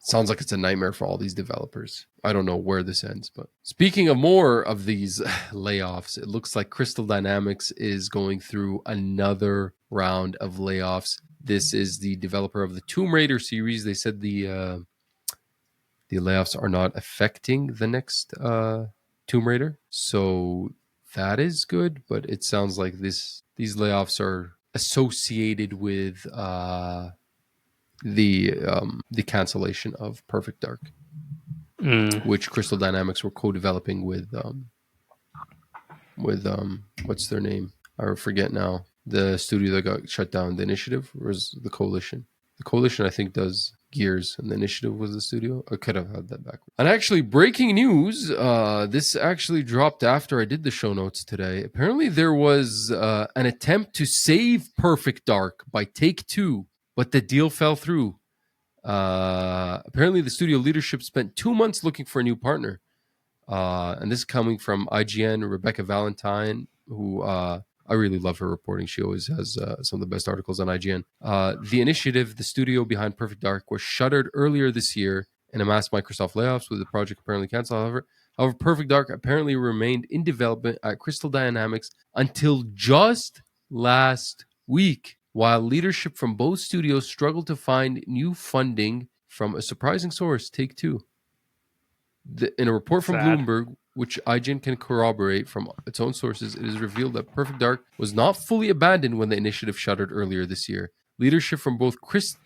sounds like it's a nightmare for all these developers. I don't know where this ends, but speaking of more of these layoffs, it looks like Crystal Dynamics is going through another round of layoffs. This is the developer of the Tomb Raider series. They said the layoffs are not affecting the next Tomb Raider. So that is good, but it sounds like these layoffs are associated with the cancellation of Perfect Dark, which Crystal Dynamics were co-developing with what's their name? I forget now. The studio that got shut down. The Initiative was the Coalition. The Coalition, I think, does Gears, and the Initiative was the studio. I could have had that backwards. And actually, breaking news. This actually dropped after I did the show notes today. Apparently, there was an attempt to save Perfect Dark by Take-Two, but the deal fell through. Apparently, the studio leadership spent 2 months looking for a new partner. And this is coming from IGN, Rebecca Valentine, who I really love her reporting. She always has some of the best articles on IGN. The Initiative, the studio behind Perfect Dark, was shuttered earlier this year in a mass Microsoft layoffs, with the project apparently canceled. However, Perfect Dark apparently remained in development at Crystal Dynamics until just last week, while leadership from both studios struggled to find new funding from a surprising source, Take-Two. In a report from Bloomberg, which IGN can corroborate from its own sources, it is revealed that Perfect Dark was not fully abandoned when the Initiative shuttered earlier this year. Leadership from both Crystal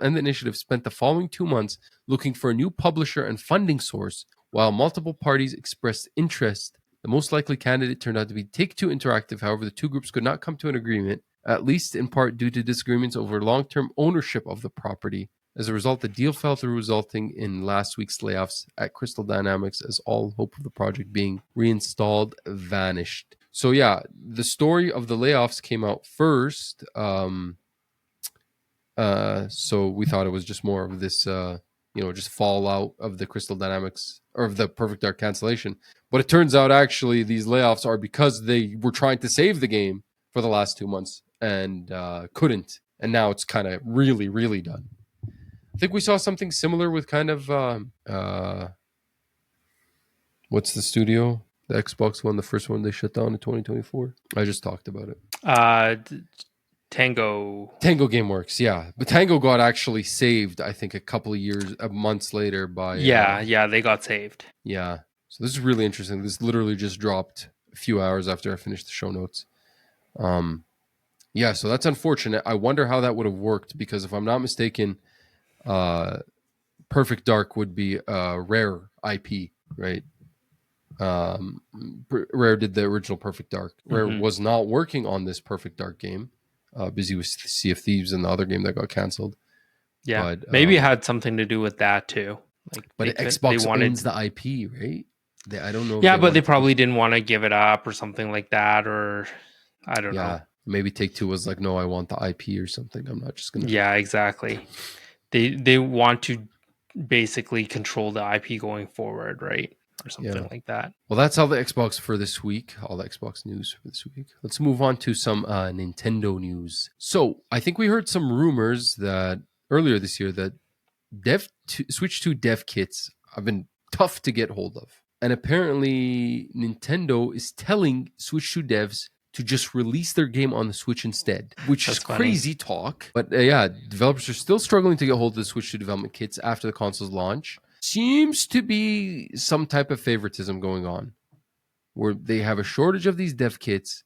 and the Initiative spent the following 2 months looking for a new publisher and funding source, while multiple parties expressed interest. The most likely candidate turned out to be Take-Two Interactive. However, the two groups could not come to an agreement, at least in part due to disagreements over long-term ownership of the property. As a result, the deal fell through, resulting in last week's layoffs at Crystal Dynamics, as all hope of the project being reinstalled vanished. So yeah, the story of the layoffs came out first. So we thought it was just more of this, just fallout of the Crystal Dynamics or of the Perfect Dark cancellation. But it turns out actually these layoffs are because they were trying to save the game for the last 2 months and couldn't. And now it's kind of really, really done. I think we saw something similar with kind of what's the studio? The Xbox one, the first one they shut down in 2024. I just talked about it. Tango GameWorks, yeah. But Tango got actually saved, I think, a couple of months later by... Yeah, they got saved. Yeah. So this is really interesting. This literally just dropped a few hours after I finished the show notes. Yeah, so that's unfortunate. I wonder how that would have worked, because if I'm not mistaken... Perfect Dark would be a Rare IP, right? Rare did the original Perfect Dark. Rare was not working on this Perfect Dark game, busy with Sea of Thieves and the other game that got canceled. Yeah, but, maybe it had something to do with that too. But Xbox owns the IP, right? I don't know. Yeah, but they probably didn't want to give it up or something like that, or I don't know. Maybe Take-Two was like, no, I want the IP or something. I'm not just gonna. Yeah, exactly. They want to basically control the IP going forward, right? Or something like that. Well, that's all the Xbox for this week. All the Xbox news for this week. Let's move on to some Nintendo news. So I think we heard some rumors that earlier this year that Switch 2 dev kits have been tough to get hold of. And apparently Nintendo is telling Switch 2 devs to just release their game on the Switch instead, which is crazy talk. But developers are still struggling to get hold of the Switch 2 development kits after the console's launch. Seems to be some type of favoritism going on, where they have a shortage of these dev kits,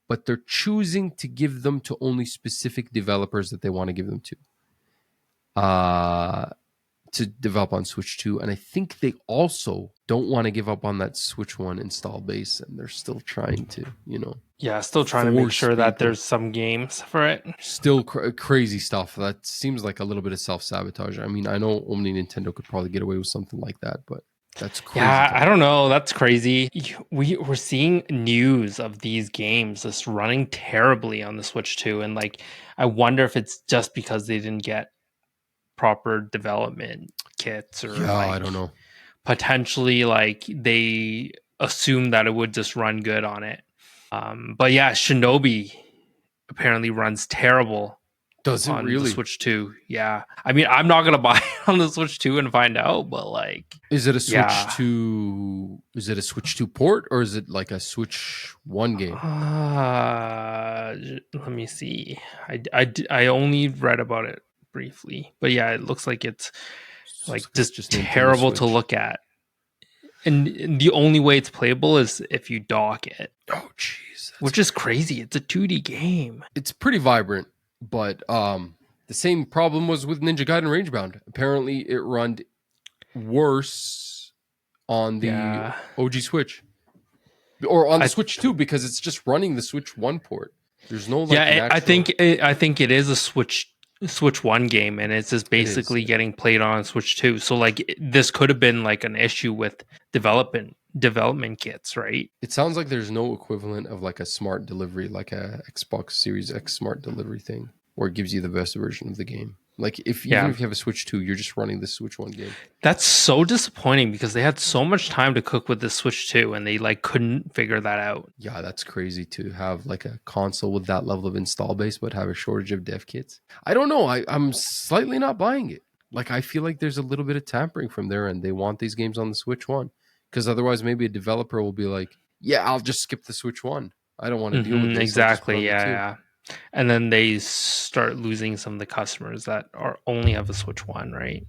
but they're choosing to give them to only specific developers that they want to give them to develop on Switch 2. And I think they also don't want to give up on that Switch 1 install base, and they're still trying to, still trying to make sure that there's some games for it. Still crazy stuff. That seems like a little bit of self-sabotage. I mean, I know only Nintendo could probably get away with something like that, but that's crazy. Yeah, I don't know. That's crazy. We're seeing news of these games just running terribly on the Switch 2, and I wonder if it's just because they didn't get proper development kits, or I don't know. Potentially they assumed that it would just run good on it. But yeah, Shinobi apparently runs terrible. Does it really? The Switch 2? Yeah. I mean, I'm not gonna buy it on the Switch 2 and find out, but is it a Switch 2? Is it a Switch 2 port, or is it like a Switch 1 game? Let me see. I only read about it briefly, but yeah, it looks like it's just terrible to look at. And the only way it's playable is if you dock it. Oh, jeez. Which is crazy. It's a 2D game. It's pretty vibrant, but the same problem was with Ninja Gaiden Rangebound. Apparently, it run worse on the OG Switch. Or on the Switch 2 because it's just running the Switch 1 port. There's no I think it is a Switch 1 game, and it's just basically getting played on Switch 2. So like this could have been like an issue with development kits, right? It sounds like there's no equivalent of like a smart delivery, like a Xbox Series X smart delivery thing, where it gives you the best version of the game. Like even if you have a Switch 2, you're just running the Switch 1 game. That's so disappointing because they had so much time to cook with the Switch 2 and they like couldn't figure that out. Yeah, that's crazy to have like a console with that level of install base but have a shortage of dev kits. I don't know. I'm slightly not buying it. Like I feel like there's a little bit of tampering from there and they want these games on the Switch 1 because otherwise maybe a developer will be like, yeah, I'll just skip the Switch 1. I don't want to deal with this. Exactly. Yeah. And then they start losing some of the customers that only have a Switch 1, right?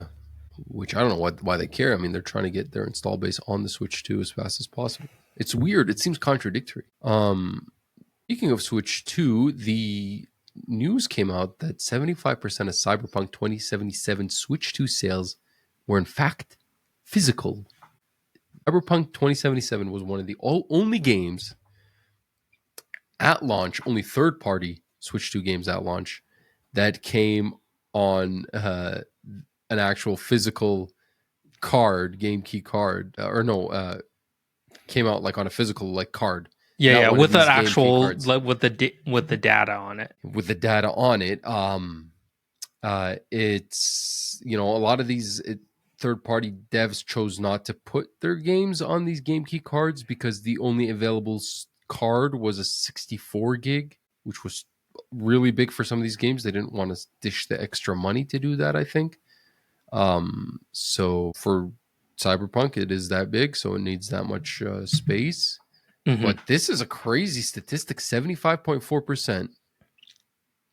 Which I don't know why they care. I mean, they're trying to get their install base on the Switch 2 as fast as possible. It's weird. It seems contradictory. Speaking of Switch 2, the news came out that 75% of Cyberpunk 2077 Switch 2 sales were in fact physical. Cyberpunk 2077 was one of the only games at launch, only third-party Switch 2 games at launch that came on an actual physical card, game key card, came out like on a physical like card. Yeah, with an actual with the data on it. With the data on it, it's a lot of these third-party devs chose not to put their games on these game key cards because the only available card was a 64 gig, which was really big for some of these games. They didn't want to dish the extra money to do that, I think. So for Cyberpunk, it is that big, so it needs that much space. Mm-hmm. But this is a crazy statistic: 75.4%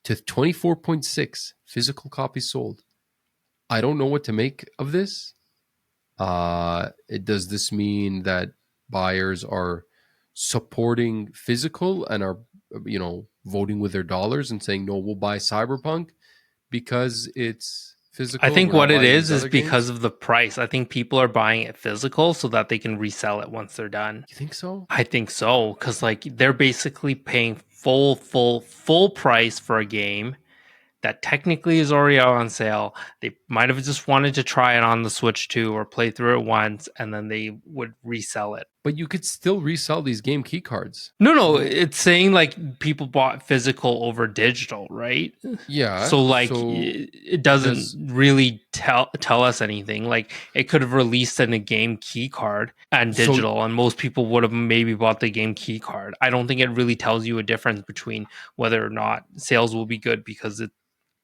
to 24.6 physical copies sold. I don't know what to make of this. Does this mean that buyers are supporting physical and are, voting with their dollars and saying, no, we'll buy Cyberpunk because it's physical? I think what it is because of the price. I think people are buying it physical so that they can resell it once they're done. You think so? I think so, because like they're basically paying full price for a game that technically is already out on sale. They might have just wanted to try it on the Switch 2 or play through it once, and then they would resell it. But you could still resell these game key cards. No, it's saying like people bought physical over digital, right? Yeah. So it doesn't really tell us anything. Like it could have released in a game key card and digital, and most people would have maybe bought the game key card. I don't think it really tells you a difference between whether or not sales will be good because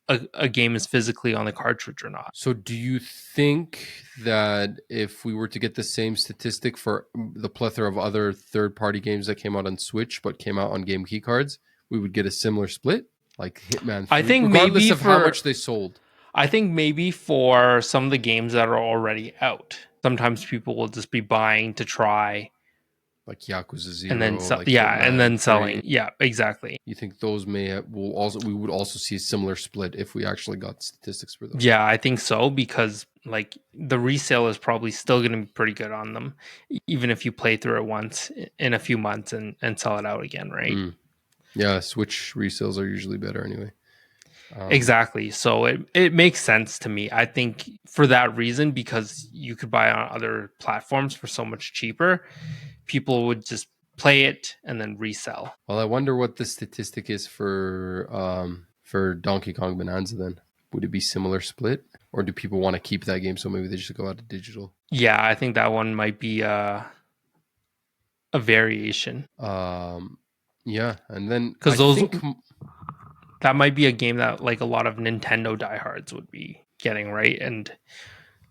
a game is physically on the cartridge or not. So do you think that if we were to get the same statistic for the plethora of other third-party games that came out on Switch but came out on game key cards, we would get a similar split? Like Hitman 3, I think regardless maybe of how much they sold. I think maybe for some of the games that are already out, sometimes people will just be buying to try. Like Yakuza 0, and then Hitman, and then selling. Yeah, exactly. You think those we would also see a similar split if we actually got statistics for those? Yeah, I think so, because like the resale is probably still going to be pretty good on them, even if you play through it once in a few months and sell it out again, right? Yeah, Switch resales are usually better anyway. Exactly. So it makes sense to me. I think for that reason, because you could buy on other platforms for so much cheaper, people would just play it and then resell. Well, I wonder what the statistic is for Donkey Kong Bonanza then. Would it be similar split? Or do people want to keep that game so maybe they just go out to digital? Yeah, I think that one might be a variation. Yeah, and then because that might be a game that like a lot of Nintendo diehards would be getting, right? And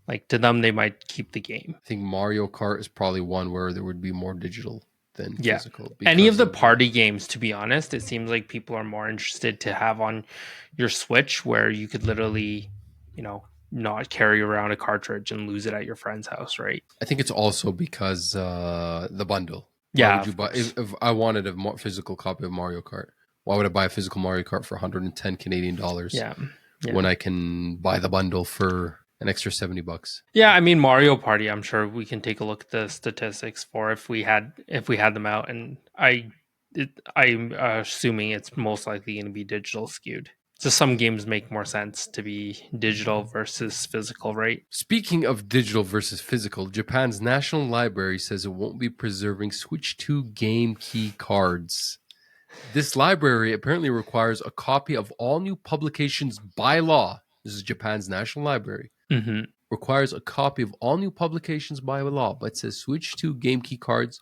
like to them, they might keep the game. I think Mario Kart is probably one where there would be more digital than physical. Any of the party games, to be honest, it seems like people are more interested to have on your Switch, where you could literally, not carry around a cartridge and lose it at your friend's house, right? I think it's also because the bundle. Why Yeah, would you of buy course. if I wanted a physical copy of Mario Kart? Why would I buy a physical Mario Kart for 110 Canadian dollars Yeah. when Yeah. I can buy the bundle for an extra $70? Yeah, I mean Mario Party, I'm sure we can take a look at the statistics for if we had them out, and I'm assuming it's most likely going to be digital skewed. So some games make more sense to be digital versus physical, right? Speaking of digital versus physical, Japan's National Library says it won't be preserving Switch 2 game key cards. This library apparently requires a copy of all new publications by law. This is Japan's National Library. Mm-hmm. Requires a copy of all new publications by law, but says Switch 2 game key cards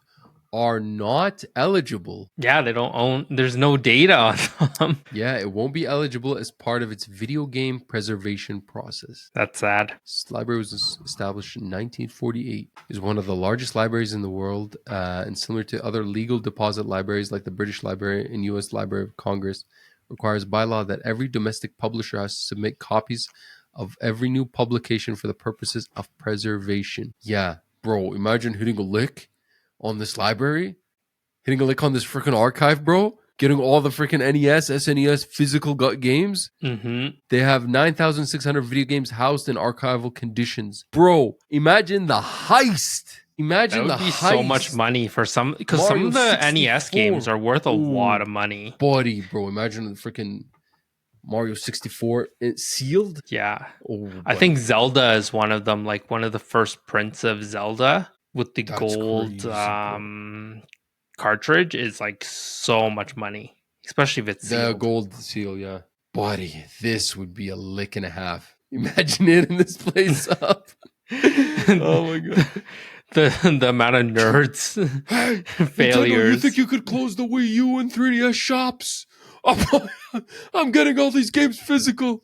are not eligible. Yeah, they don't own. There's no data on them. Yeah, it won't be eligible as part of its video game preservation process. That's sad. This library was established in 1948. It is one of the largest libraries in the world, and similar to other legal deposit libraries like the British Library and U.S. Library of Congress, requires by law that every domestic publisher has to submit copies of every new publication for the purposes of preservation. Yeah, bro, imagine hitting a lick on this library, hitting a lick on this freaking archive, bro. Getting all the freaking NES, SNES physical games. Mm-hmm. They have 9,600 video games housed in archival conditions. Bro, imagine the heist. That Imagine the would be heist. so much money for some, because some Mario of the 64. NES games are worth a Ooh. lot of money. Buddy, bro, imagine the freaking Mario 64 sealed. Yeah. Oh, I think Zelda is one of them, like one of the first prints of Zelda with the That's gold crazy, bro. cartridge is like so much money, especially if it's The sealed. gold seal, yeah. Buddy, this would be a lick and a half. Imagine it in this place up. Oh my god. The amount of nerds Hey, failures. Nintendo, you think you could close the Wii U and 3DS shops? I'm getting all these games physical.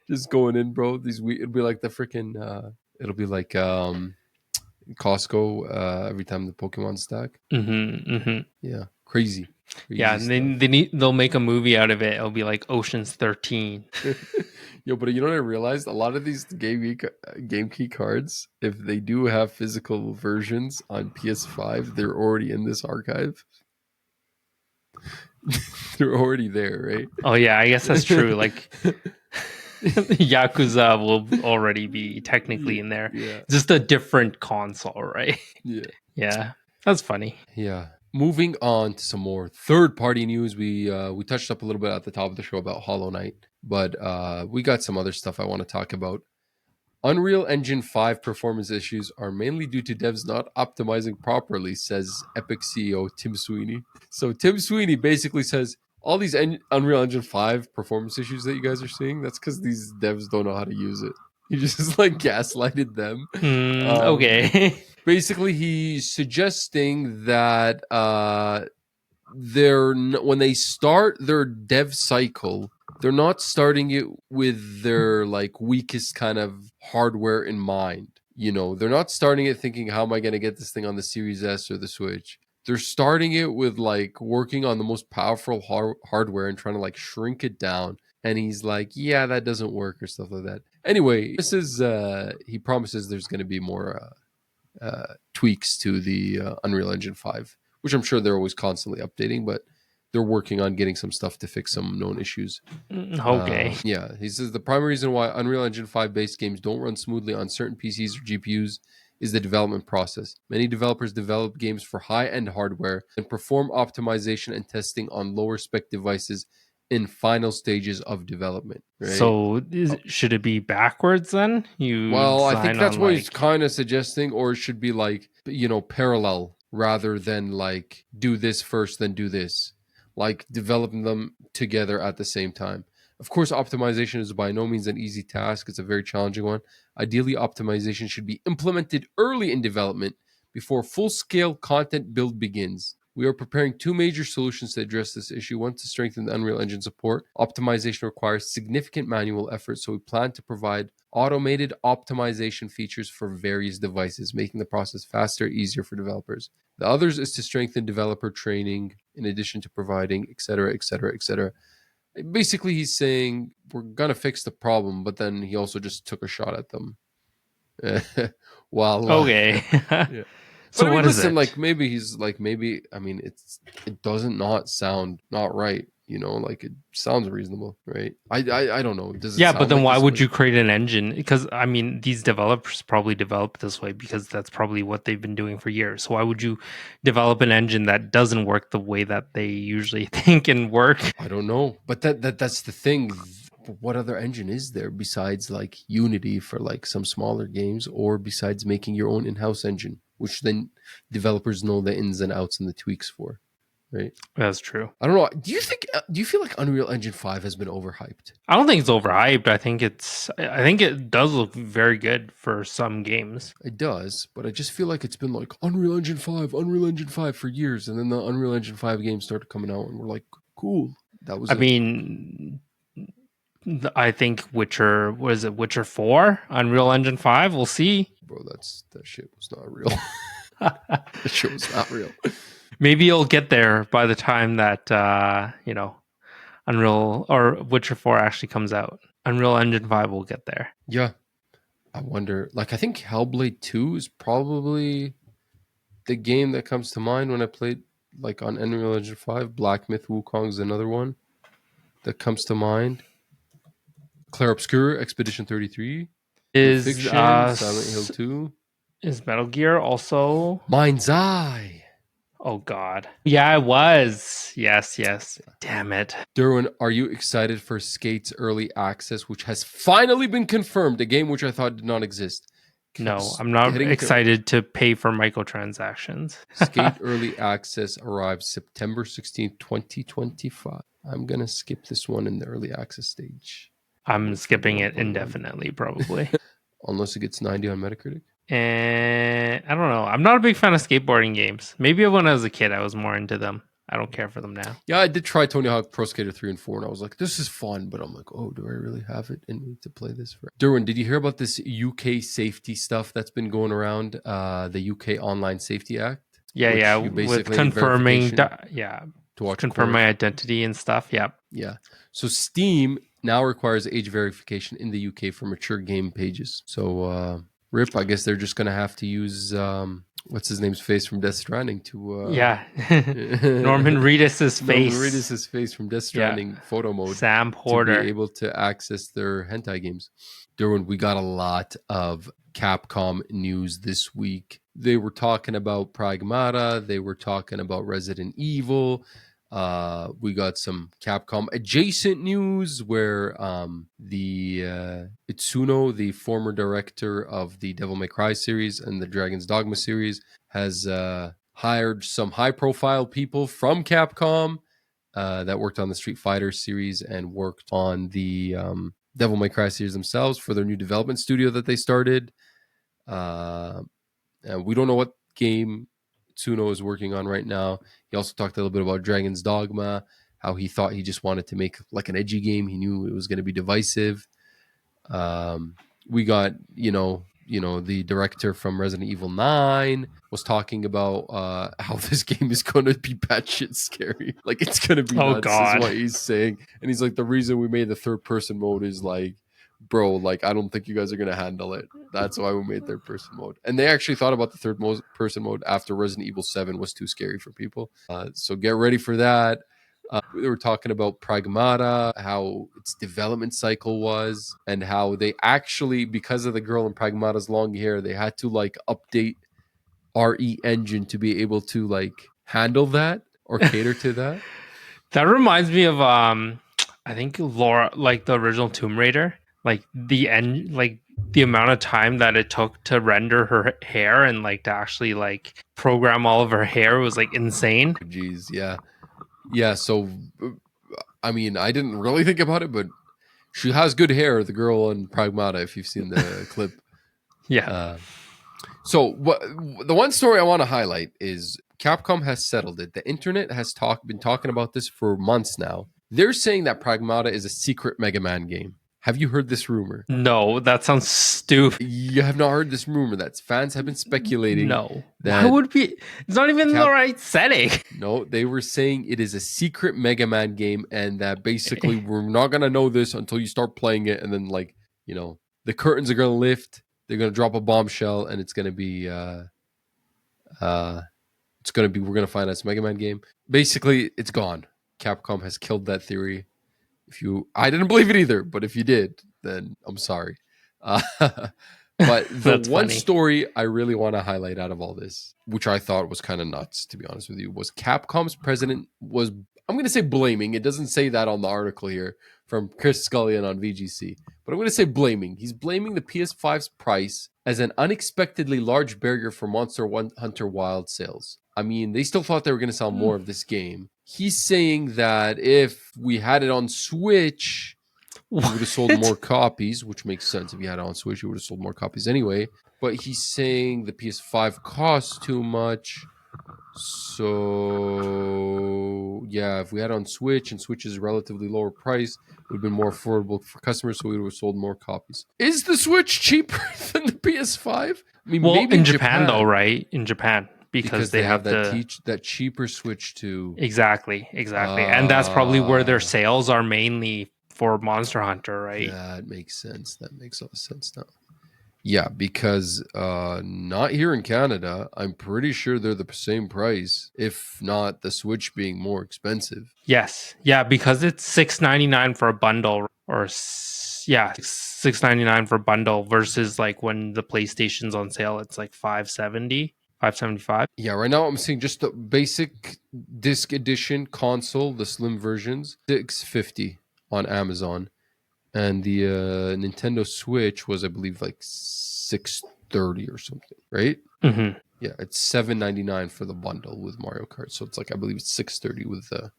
Just going in, bro. It'll be like the freaking it'll be like Costco every time the Pokemon stack. Mm-hmm, mm-hmm. Yeah. Crazy Yeah, and they'll make a movie out of it. It'll be like Ocean's 13. Yo, but you know what I realized? A lot of these game key cards, if they do have physical versions on PS5, they're already in this archive. They're already there, right? Oh yeah, I guess that's true. Like Yakuza will already be technically in there. Yeah. Just a different console, right? Yeah. Yeah. That's funny. Yeah. Moving on to some more third-party news. We touched up a little bit at the top of the show about Hollow Knight, but we got some other stuff I want to talk about. Unreal Engine 5 performance issues are mainly due to devs not optimizing properly, says Epic CEO Tim Sweeney. So Tim Sweeney basically says all these Unreal Engine 5 performance issues that you guys are seeing, that's because these devs don't know how to use it. He just like gaslighted them. Okay. Basically, he's suggesting that when they start their dev cycle, they're not starting it with their like weakest kind of hardware in mind. You know, they're not starting it thinking, how am I going to get this thing on the Series S or the Switch? They're starting it with like working on the most powerful hardware and trying to like shrink it down. And he's like, yeah, that doesn't work or stuff like that. Anyway, this is he promises there's going to be more tweaks to the Unreal Engine 5, which I'm sure they're always constantly updating, but they're working on getting some stuff to fix some known issues. Okay. Yeah, he says the primary reason why Unreal Engine 5 based games don't run smoothly on certain PCs or GPUs is the development process. Many developers develop games for high-end hardware and perform optimization and testing on lower spec devices in final stages of development. Right? So should it be backwards then? I think that's what he's kind of suggesting, or it should be like, you know, parallel rather than like do this first, then do this. Like developing them together at the same time. Of course, optimization is by no means an easy task. It's a very challenging one. Ideally, optimization should be implemented early in development before full-scale content build begins. We are preparing two major solutions to address this issue. One, to strengthen the Unreal Engine support. Optimization requires significant manual effort, so we plan to provide automated optimization features for various devices, making the process faster, easier for developers. The others is to strengthen developer training in addition to providing, etc., etc., etc. Basically, he's saying we're gonna fix the problem, but then he also just took a shot at them. While Okay. yeah. So But I mean, what is listen, it? like maybe he's like maybe I mean it doesn't not sound not right, you know, like it sounds reasonable, right? I don't know. Does it Yeah, but sound then like why this would way? you create an engine? Because I mean, these developers probably develop this way because that's probably what they've been doing for years. So why would you develop an engine that doesn't work the way that they usually think and work? I don't know. But that's the thing. What other engine is there besides like Unity for like some smaller games, or besides making your own in-house engine, which then developers know the ins and outs and the tweaks for, right? That's true. I don't know. Do you feel like Unreal Engine 5 has been overhyped? I don't think it's overhyped. I think it does look very good for some games. It does, but I just feel like it's been like Unreal Engine 5 for years, and then the Unreal Engine 5 games started coming out, and we're like, cool. That was I it. mean, I think Witcher, what is it, Witcher 4, Unreal Engine 5, we'll see. Bro, that shit was not real. That shit was not real. Maybe you'll get there by the time that Unreal or Witcher 4 actually comes out. Unreal Engine 5 will get there. Yeah. I wonder, like, I think Hellblade 2 is probably the game that comes to mind when I played, like, on Unreal Engine 5. Black Myth Wukong is another one that comes to mind. Clair Obscur, Expedition 33. True Is Fiction, Silent Hill 2. is Metal Gear also? Mind's Eye. Oh God. Yeah, it was. Yes, yes. Damn it. Derwin, are you excited for Skate's early access, which has finally been confirmed? A game which I thought did not exist. No, I'm not excited to pay for microtransactions. Skate early access arrives September 16th, 2025. I'm going to skip this one in the early access stage. I'm skipping it indefinitely, probably. Unless it gets 90 on Metacritic. And I don't know. I'm not a big fan of skateboarding games. Maybe when I was a kid, I was more into them. I don't care for them now. Yeah, I did try Tony Hawk Pro Skater 3 and 4, and I was like, this is fun. But I'm like, oh, do I really have it in me to play this? Derwin, did you hear about this UK safety stuff that's been going around? The UK Online Safety Act? Yeah, with confirming, to watch confirm my identity and stuff. Yeah. So Steam now requires age verification in the UK for mature game pages. So, RIP, I guess they're just going to have to use, what's his name's face from Death Stranding to... Norman Reedus' face. Norman Reedus' face from Death Stranding photo mode. Sam Porter. To be able to access their hentai games. Derwin, we got a lot of Capcom news this week. They were talking about Pragmata. They were talking about Resident Evil. We got some Capcom adjacent news where the Itsuno, the former director of the Devil May Cry series and the Dragon's Dogma series, has hired some high-profile people from Capcom that worked on the Street Fighter series and worked on the Devil May Cry series themselves for their new development studio that they started. And we don't know what game Tsuno is working on right now. He also talked a little bit about Dragon's Dogma, how he thought he just wanted to make like an edgy game. He knew it was going to be divisive. We got, the director from Resident Evil 9 was talking about how this game is going to be batshit scary. Like, it's going to be nuts, is what he's saying. And he's like, the reason we made the third-person mode is like, bro, like, I don't think you guys are going to handle it. That's why we made third-person mode. And they actually thought about the third-person mode after Resident Evil 7 was too scary for people. So get ready for that. They were talking about Pragmata, how its development cycle was, and how they actually, because of the girl in Pragmata's long hair, they had to like update RE Engine to be able to like handle that or cater to that. That reminds me of I think Laura, like the original Tomb Raider, like the amount of time that it took to render her hair and like to actually like program all of her hair was like insane. Jeez, yeah. So, I mean, I didn't really think about it, but she has good hair, the girl in Pragmata, if you've seen the clip. Yeah. So the one story I want to highlight is Capcom has settled it. The internet has been talking about this for months now. They're saying that Pragmata is a secret Mega Man game. Have you heard this rumor? No, that sounds stupid. You have not heard this rumor that fans have been speculating. No. That Why would be? It's not even the right setting. No, they were saying it is a secret Mega Man game, and that basically we're not gonna know this until you start playing it, and then like the curtains are gonna lift. They're gonna drop a bombshell, and it's gonna be we're gonna find out it's a Mega Man game. Basically, it's gone. Capcom has killed that theory. I didn't believe it either, but if you did, then I'm sorry. But the one story I really want to highlight out of all this, which I thought was kind of nuts, to be honest with you, was Capcom's president was, I'm going to say blaming. It doesn't say that on the article here from Chris Scullion on VGC, but I'm going to say blaming. He's blaming the PS5's price as an unexpectedly large barrier for Monster Hunter Wilds sales. I mean, they still thought they were going to sell more of this game. He's saying that if we had it on Switch, we would have sold more copies, which makes sense. If you had it on Switch, you would have sold more copies anyway. But he's saying the PS5 costs too much. So, yeah, if we had it on Switch, and Switch is a relatively lower price, it would have been more affordable for customers, so we would have sold more copies. Is the Switch cheaper than the PS5? I mean, well, maybe in Japan, though, right? In Japan. Because they have that cheaper Switch too. Exactly. And that's probably where their sales are mainly for Monster Hunter, right? That makes sense. That makes a lot of sense now. Yeah, because not here in Canada. I'm pretty sure they're the same price, if not the Switch being more expensive. Yes. Yeah, because it's $6.99 for a bundle, or $6.99 for a bundle versus like when the PlayStation's on sale, it's like $5.70. $5.75. Yeah, right now I'm seeing just the basic disc edition console, the slim versions, $6.50 on Amazon, and the Nintendo Switch was, I believe, like $6.30 or something, right? Mm-hmm. Yeah, it's $7.99 for the bundle with Mario Kart, so it's like, I believe it's $6.30 without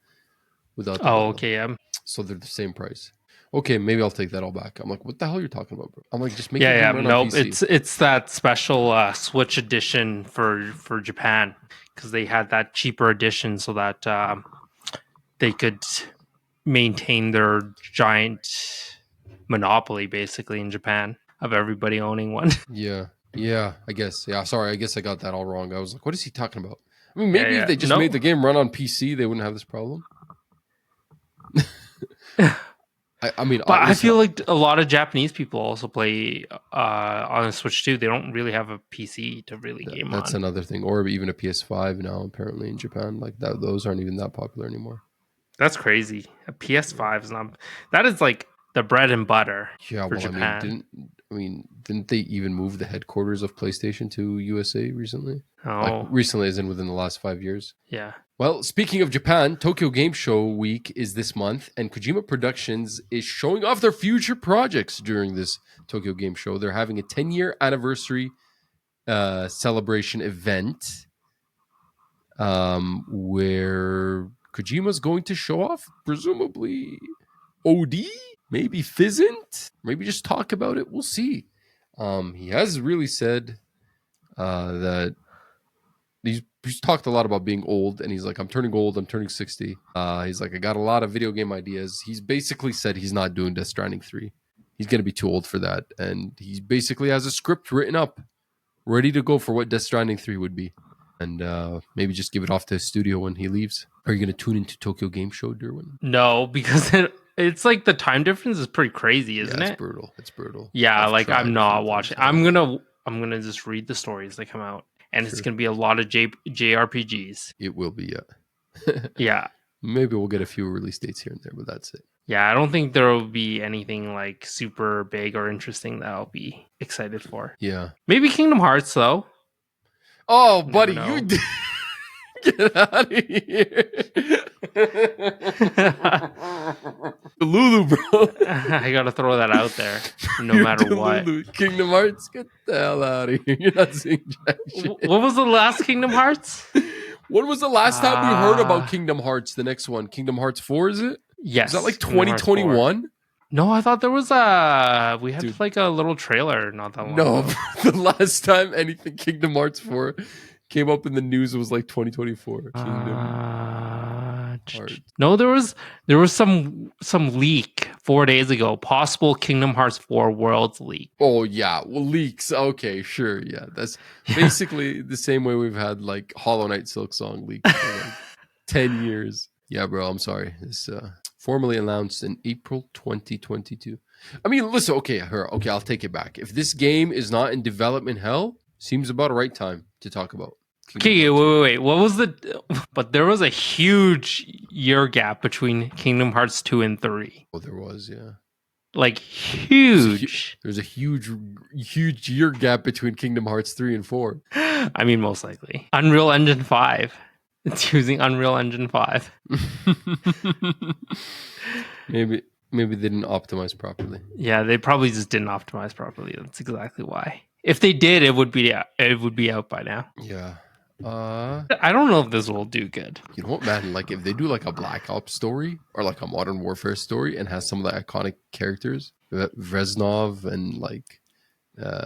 the bundle. Okay, yeah. So they're the same price. Okay, maybe I'll take that all back. I'm like, what the hell are you talking about, bro? I'm like, just make it run on PC. It's that special Switch edition for Japan, because they had that cheaper edition so that they could maintain their giant monopoly, basically, in Japan of everybody owning one. Yeah, I guess. Yeah, sorry, I guess I got that all wrong. I was like, what is he talking about? I mean, maybe if they just made the game run on PC, they wouldn't have this problem. I feel like a lot of Japanese people also play on a Switch too. They don't really have a PC to really game on. That's another thing, or even a PS5 now. Apparently in Japan, like that, those aren't even that popular anymore. That's crazy. A PS5 is not. That is like the bread and butter. Yeah, for Japan. Didn't they even move the headquarters of PlayStation to USA recently? Oh, like recently, as in within the last 5 years. Yeah. Well, speaking of Japan, Tokyo Game Show week is this month, and Kojima Productions is showing off their future projects during this Tokyo Game Show. They're having a 10-year anniversary celebration event where Kojima's going to show off, presumably, OD, maybe Fizzant, maybe just talk about it. We'll see. He has really said that he's talked a lot about being old, and he's like, I'm turning old, I'm turning 60. He's like, I got a lot of video game ideas. He's basically said he's not doing Death Stranding 3. He's going to be too old for that. And he basically has a script written up, ready to go for what Death Stranding 3 would be. And maybe just give it off to his studio when he leaves. Are you going to tune into Tokyo Game Show, Derwin? No, because it's like the time difference is pretty crazy, isn't it? It's brutal. Yeah, I'm not watching. I'm gonna just read the stories that come out. And It's going to be a lot of JRPGs. It will be, yeah. Yeah. Maybe we'll get a few release dates here and there, but that's it. Yeah, I don't think there will be anything like super big or interesting that I'll be excited for. Yeah. Maybe Kingdom Hearts, though. Oh, buddy, you did. Get out of here. Lulu, bro. I got to throw that out there no matter what. Kingdom Hearts, get the hell out of here. You're not seeing jack shit. What was the last Kingdom Hearts? When was the last time we heard about Kingdom Hearts? The next one, Kingdom Hearts 4, is it? Yes. Is that like 2021? No, I thought there was we had like a little trailer not that long ago. No, the last time anything Kingdom Hearts 4 came up in the news was like 2024. Hearts. No, there was some leak 4 days ago. Possible Kingdom Hearts 4 Worlds leak. Oh yeah, well, leaks. Okay, sure, yeah. That's basically the same way we've had like Hollow Knight Silksong leaks for like 10 years. Yeah, bro, I'm sorry. It's formally announced in April 2022. I mean, listen, okay, I'll take it back. If this game is not in development hell, seems about the right time to talk about. Okay, wait. What was the? But there was a huge year gap between Kingdom Hearts 2 and 3. Oh, there was, yeah. Like huge. There's a huge year gap between Kingdom Hearts 3 and 4. I mean, most likely. Unreal Engine 5. It's using Unreal Engine 5. Maybe they didn't optimize properly. Yeah, they probably just didn't optimize properly. That's exactly why. If they did, it would be out by now. Yeah. I don't know if this will do good. You know what, man? Like if they do like a Black Ops story or like a Modern Warfare story and has some of the iconic characters, Reznov and like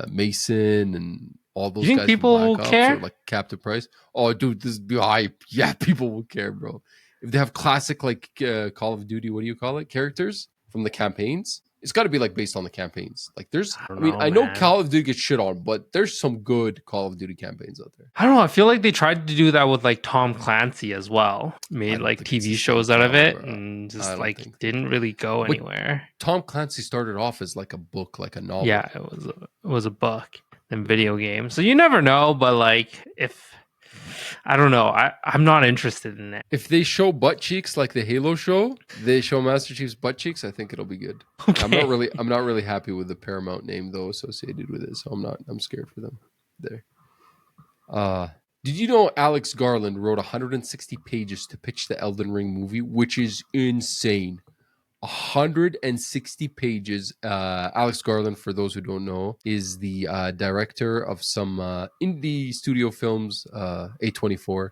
Mason and all those you think guys people from will Black Ops care? or like Captain Price. Oh, dude, this be hype. Yeah, people will care, bro. If they have classic like Call of Duty, what do you call it? Characters from the campaigns. It's got to be like based on the campaigns. Like there's, I know Call of Duty gets shit on, but there's some good Call of Duty campaigns out there. I don't know. I feel like they tried to do that with like Tom Clancy as well. Made like TV shows out of it and just like didn't really go anywhere. Tom Clancy started off as like a book, like a novel. Yeah, it was a book and video game. So you never know, but like if I don't know, I'm not interested in it. If they show butt cheeks like the Halo show, they show Master Chief's butt cheeks, I think it'll be good. Okay. I'm not really happy with the Paramount name though associated with it, so I'm scared for them there. Did you know Alex Garland wrote 160 pages to pitch the Elden Ring movie, which is insane. 160 pages. Alex Garland, for those who don't know, is the director of some indie studio films, A24.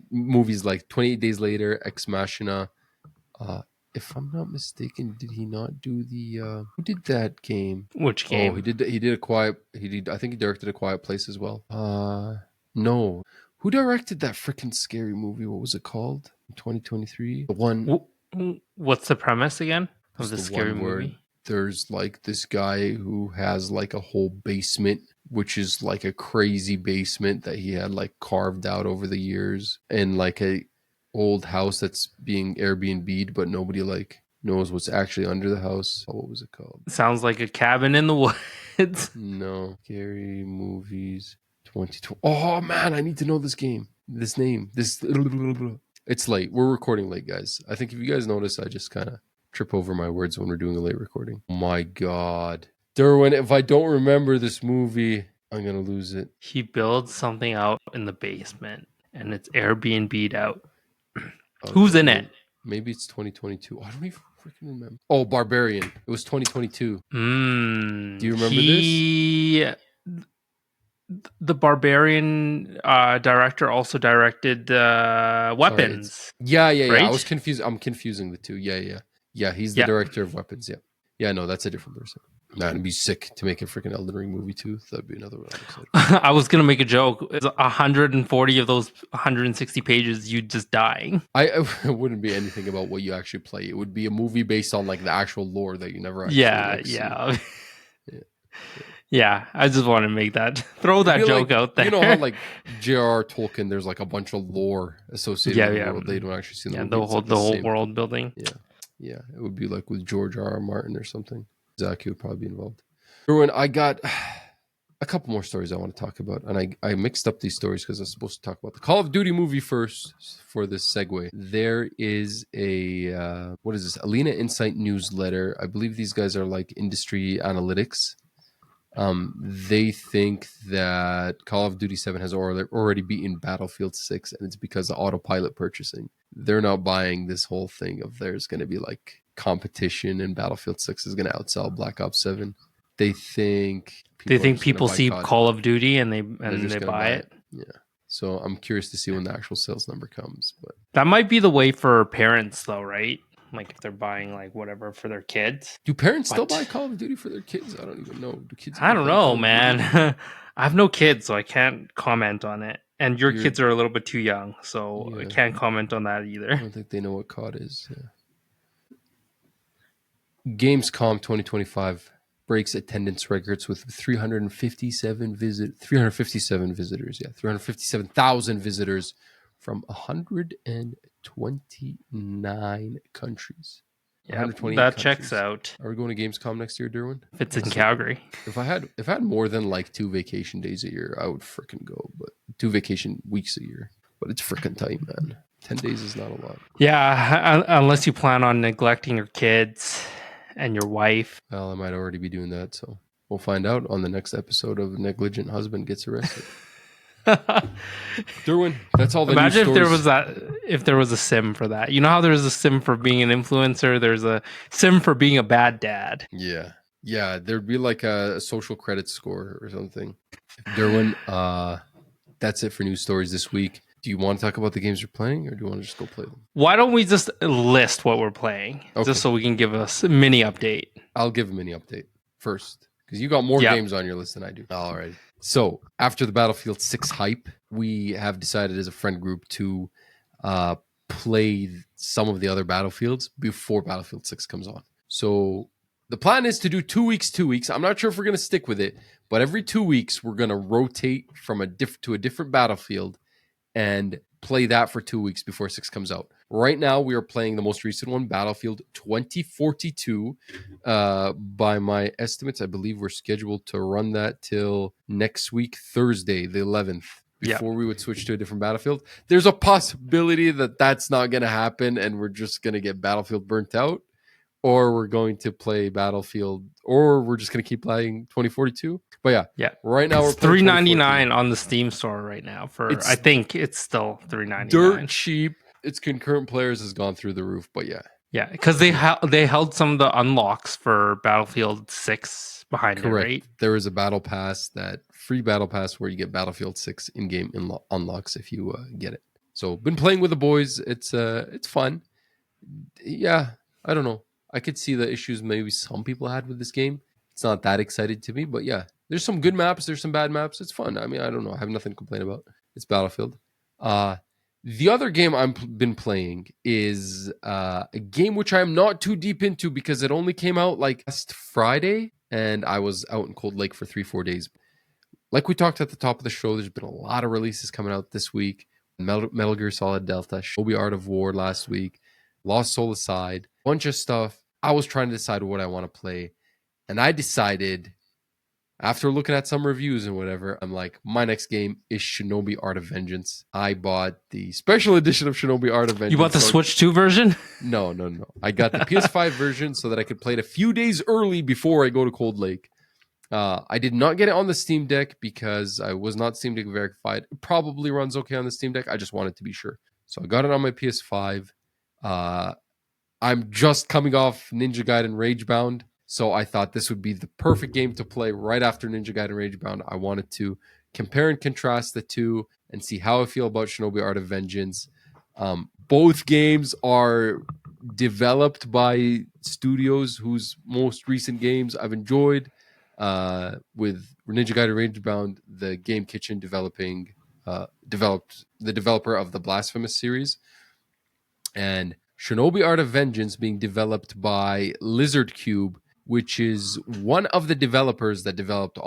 Movies like 28 Days Later, Ex Machina. If I'm not mistaken, did he not do the who did that game? Which game? Oh, he did I think he directed A Quiet Place as well. No. Who directed that freaking scary movie? What was it called? 2023? The one. What's the premise again of the scary movie? There's like this guy who has like a whole basement, which is like a crazy basement that he had like carved out over the years, and like a old house that's being Airbnb'd, but nobody like knows what's actually under the house. What was it called? Sounds like a cabin in the woods. No. Scary movies 2020. Oh man, I need to know this game. This name. It's late. We're recording late, guys. I think if you guys notice, I just kind of trip over my words when we're doing a late recording. Oh my God. Derwin, if I don't remember this movie, I'm going to lose it. He builds something out in the basement and it's Airbnb'd out. Who's in it? Maybe it's 2022. I don't even freaking remember. Oh, Barbarian. It was 2022. Do you remember this? The Barbarian director also directed Weapons. Sorry, right? I was confused. I'm confusing the two. Yeah. He's the director of Weapons. Yeah. No, that's a different person. Nah, it'd be sick to make a freaking Elden Ring movie too. That'd be another one. I was gonna make a joke. It's 140 of those 160 pages. You just dying. It wouldn't be anything about what you actually play. It would be a movie based on like the actual lore that you never actually Yeah. Yeah, I just want to make that throw that joke out there. You know how like J.R.R. Tolkien, there's like a bunch of lore associated with the world. They don't actually see the movie. The whole world building. Yeah. It would be like with George R.R. Martin or something. Zach would probably be involved. Erwin, I got a couple more stories I want to talk about, and I mixed up these stories because I was supposed to talk about the Call of Duty movie first for this segue. There is a what is this? Alina Insight newsletter. I believe these guys are like industry analytics. They think that Call of Duty 7 has already beaten Battlefield 6, and it's because of autopilot purchasing. They're not buying this whole thing of there's going to be like competition and Battlefield 6 is going to outsell Black Ops 7. They think people see Call of Duty and they buy it. Yeah. So I'm curious to see when the actual sales number comes. But that might be the way for parents though, right? Like if they're buying like whatever for their kids. Do parents still buy Call of Duty for their kids? I don't even know. Do kids? I don't know, man. I have no kids, so I can't comment on it. And your kids are a little bit too young, so I can't comment on that either. I don't think they know what COD is. Yeah. Gamescom 2025 breaks attendance records with 357 visitors. Yeah, 357,000 visitors from 129 countries. Yeah, that checks out. Are we going to Gamescom next year, Derwin? If it's in Calgary. If I had more than like 2 vacation days a year, I would freaking go. But 2 vacation weeks a year. But it's freaking tight, man. 10 days is not a lot. Yeah, unless you plan on neglecting your kids and your wife. Well, I might already be doing that, so we'll find out on the next episode of Negligent Husband Gets Arrested. Derwin, that's all the news stories. Imagine if there was a sim for that. You know how there's a sim for being an influencer? There's a sim for being a bad dad. Yeah. Yeah, there'd be like a social credit score or something. Derwin, that's it for news stories this week. Do you want to talk about the games you're playing, or do you want to just go play them? Why don't we just list what we're playing, just so we can give us a mini update? I'll give a mini update first, because you got more games on your list than I do. All right. So after the Battlefield 6 hype, we have decided as a friend group to play some of the other Battlefields before Battlefield 6 comes on. So the plan is to do 2 weeks, 2 weeks. I'm not sure if we're going to stick with it, but every 2 weeks, we're going to rotate from to a different Battlefield and play that for 2 weeks before 6 comes out. Right now, we are playing the most recent one, Battlefield 2042. By my estimates, I believe we're scheduled to run that till next week, Thursday, the 11th, before we would switch to a different Battlefield. There's a possibility that that's not going to happen and we're just going to get Battlefield burnt out, or we're going to play Battlefield, or we're just going to keep playing 2042. But yeah. Right now it's we're $3.99 on the Steam store right now. I think it's still $3.99. Dirt cheap. Its concurrent players has gone through the roof, but yeah, because they held some of the unlocks for Battlefield 6 behind it, right? There is a battle pass, that free battle pass where you get Battlefield 6 in-game unlocks if you get it. So been playing with the boys. It's fun. Yeah, I don't know. I could see the issues maybe some people had with this game. It's not that excited to me, but yeah, there's some good maps. There's some bad maps. It's fun. I mean, I don't know. I have nothing to complain about. It's Battlefield. The other game I've been playing is a game which I'm not too deep into because it only came out like last Friday, and I was out in Cold Lake for 3-4 days. Like we talked at the top of the show, there's been a lot of releases coming out this week. Metal Gear Solid Delta, Shinobi Art of War last week, Lost Soul Aside, bunch of stuff. I was trying to decide what I want to play, and I decided, after looking at some reviews and whatever, I'm like, my next game is Shinobi Art of Vengeance. I bought the special edition of Shinobi Art of Vengeance. You bought the Switch 2 version? No. I got the PS5 version so that I could play it a few days early before I go to Cold Lake. I did not get it on the Steam Deck because I was not Steam Deck verified. It probably runs okay on the Steam Deck. I just wanted to be sure. So I got it on my PS5. I'm just coming off Ninja Gaiden Ragebound. So I thought this would be the perfect game to play right after Ninja Gaiden Ragebound. I wanted to compare and contrast the two and see how I feel about Shinobi Art of Vengeance. Both games are developed by studios whose most recent games I've enjoyed. With Ninja Gaiden Ragebound, the Game Kitchen developed the developer of the Blasphemous series, and Shinobi Art of Vengeance being developed by Lizard Cube, which is one of the developers that developed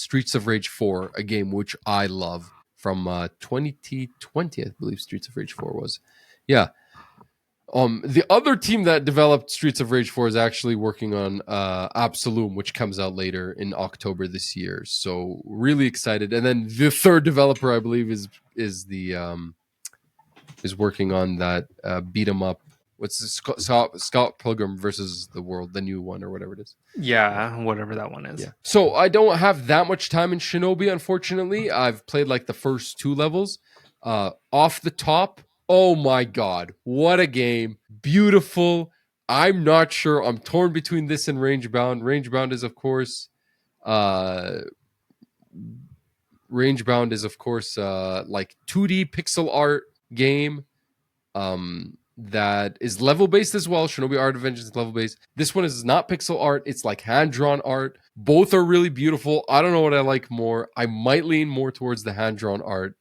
Streets of Rage 4, a game which I love from 2020, I believe Streets of Rage 4 was. Yeah. The other team that developed Streets of Rage 4 is actually working on Absolum, which comes out later in October this year. So really excited. And then the third developer, I believe, is working on that beat 'em up. What's the Scott Pilgrim versus the World, the new one or whatever it is. Yeah, whatever that one is. Yeah. So I don't have that much time in Shinobi, unfortunately. I've played like the first 2 levels. Off the top, oh my God, what a game. Beautiful. I'm not sure. I'm torn between this and Rangebound. Rangebound is, of course, like 2D pixel art game. That is level based as well. Shinobi Art of Vengeance is level based. This one is not pixel art. It's like hand drawn art, Both are really beautiful. I don't know what I like more. I might lean more towards the hand-drawn art.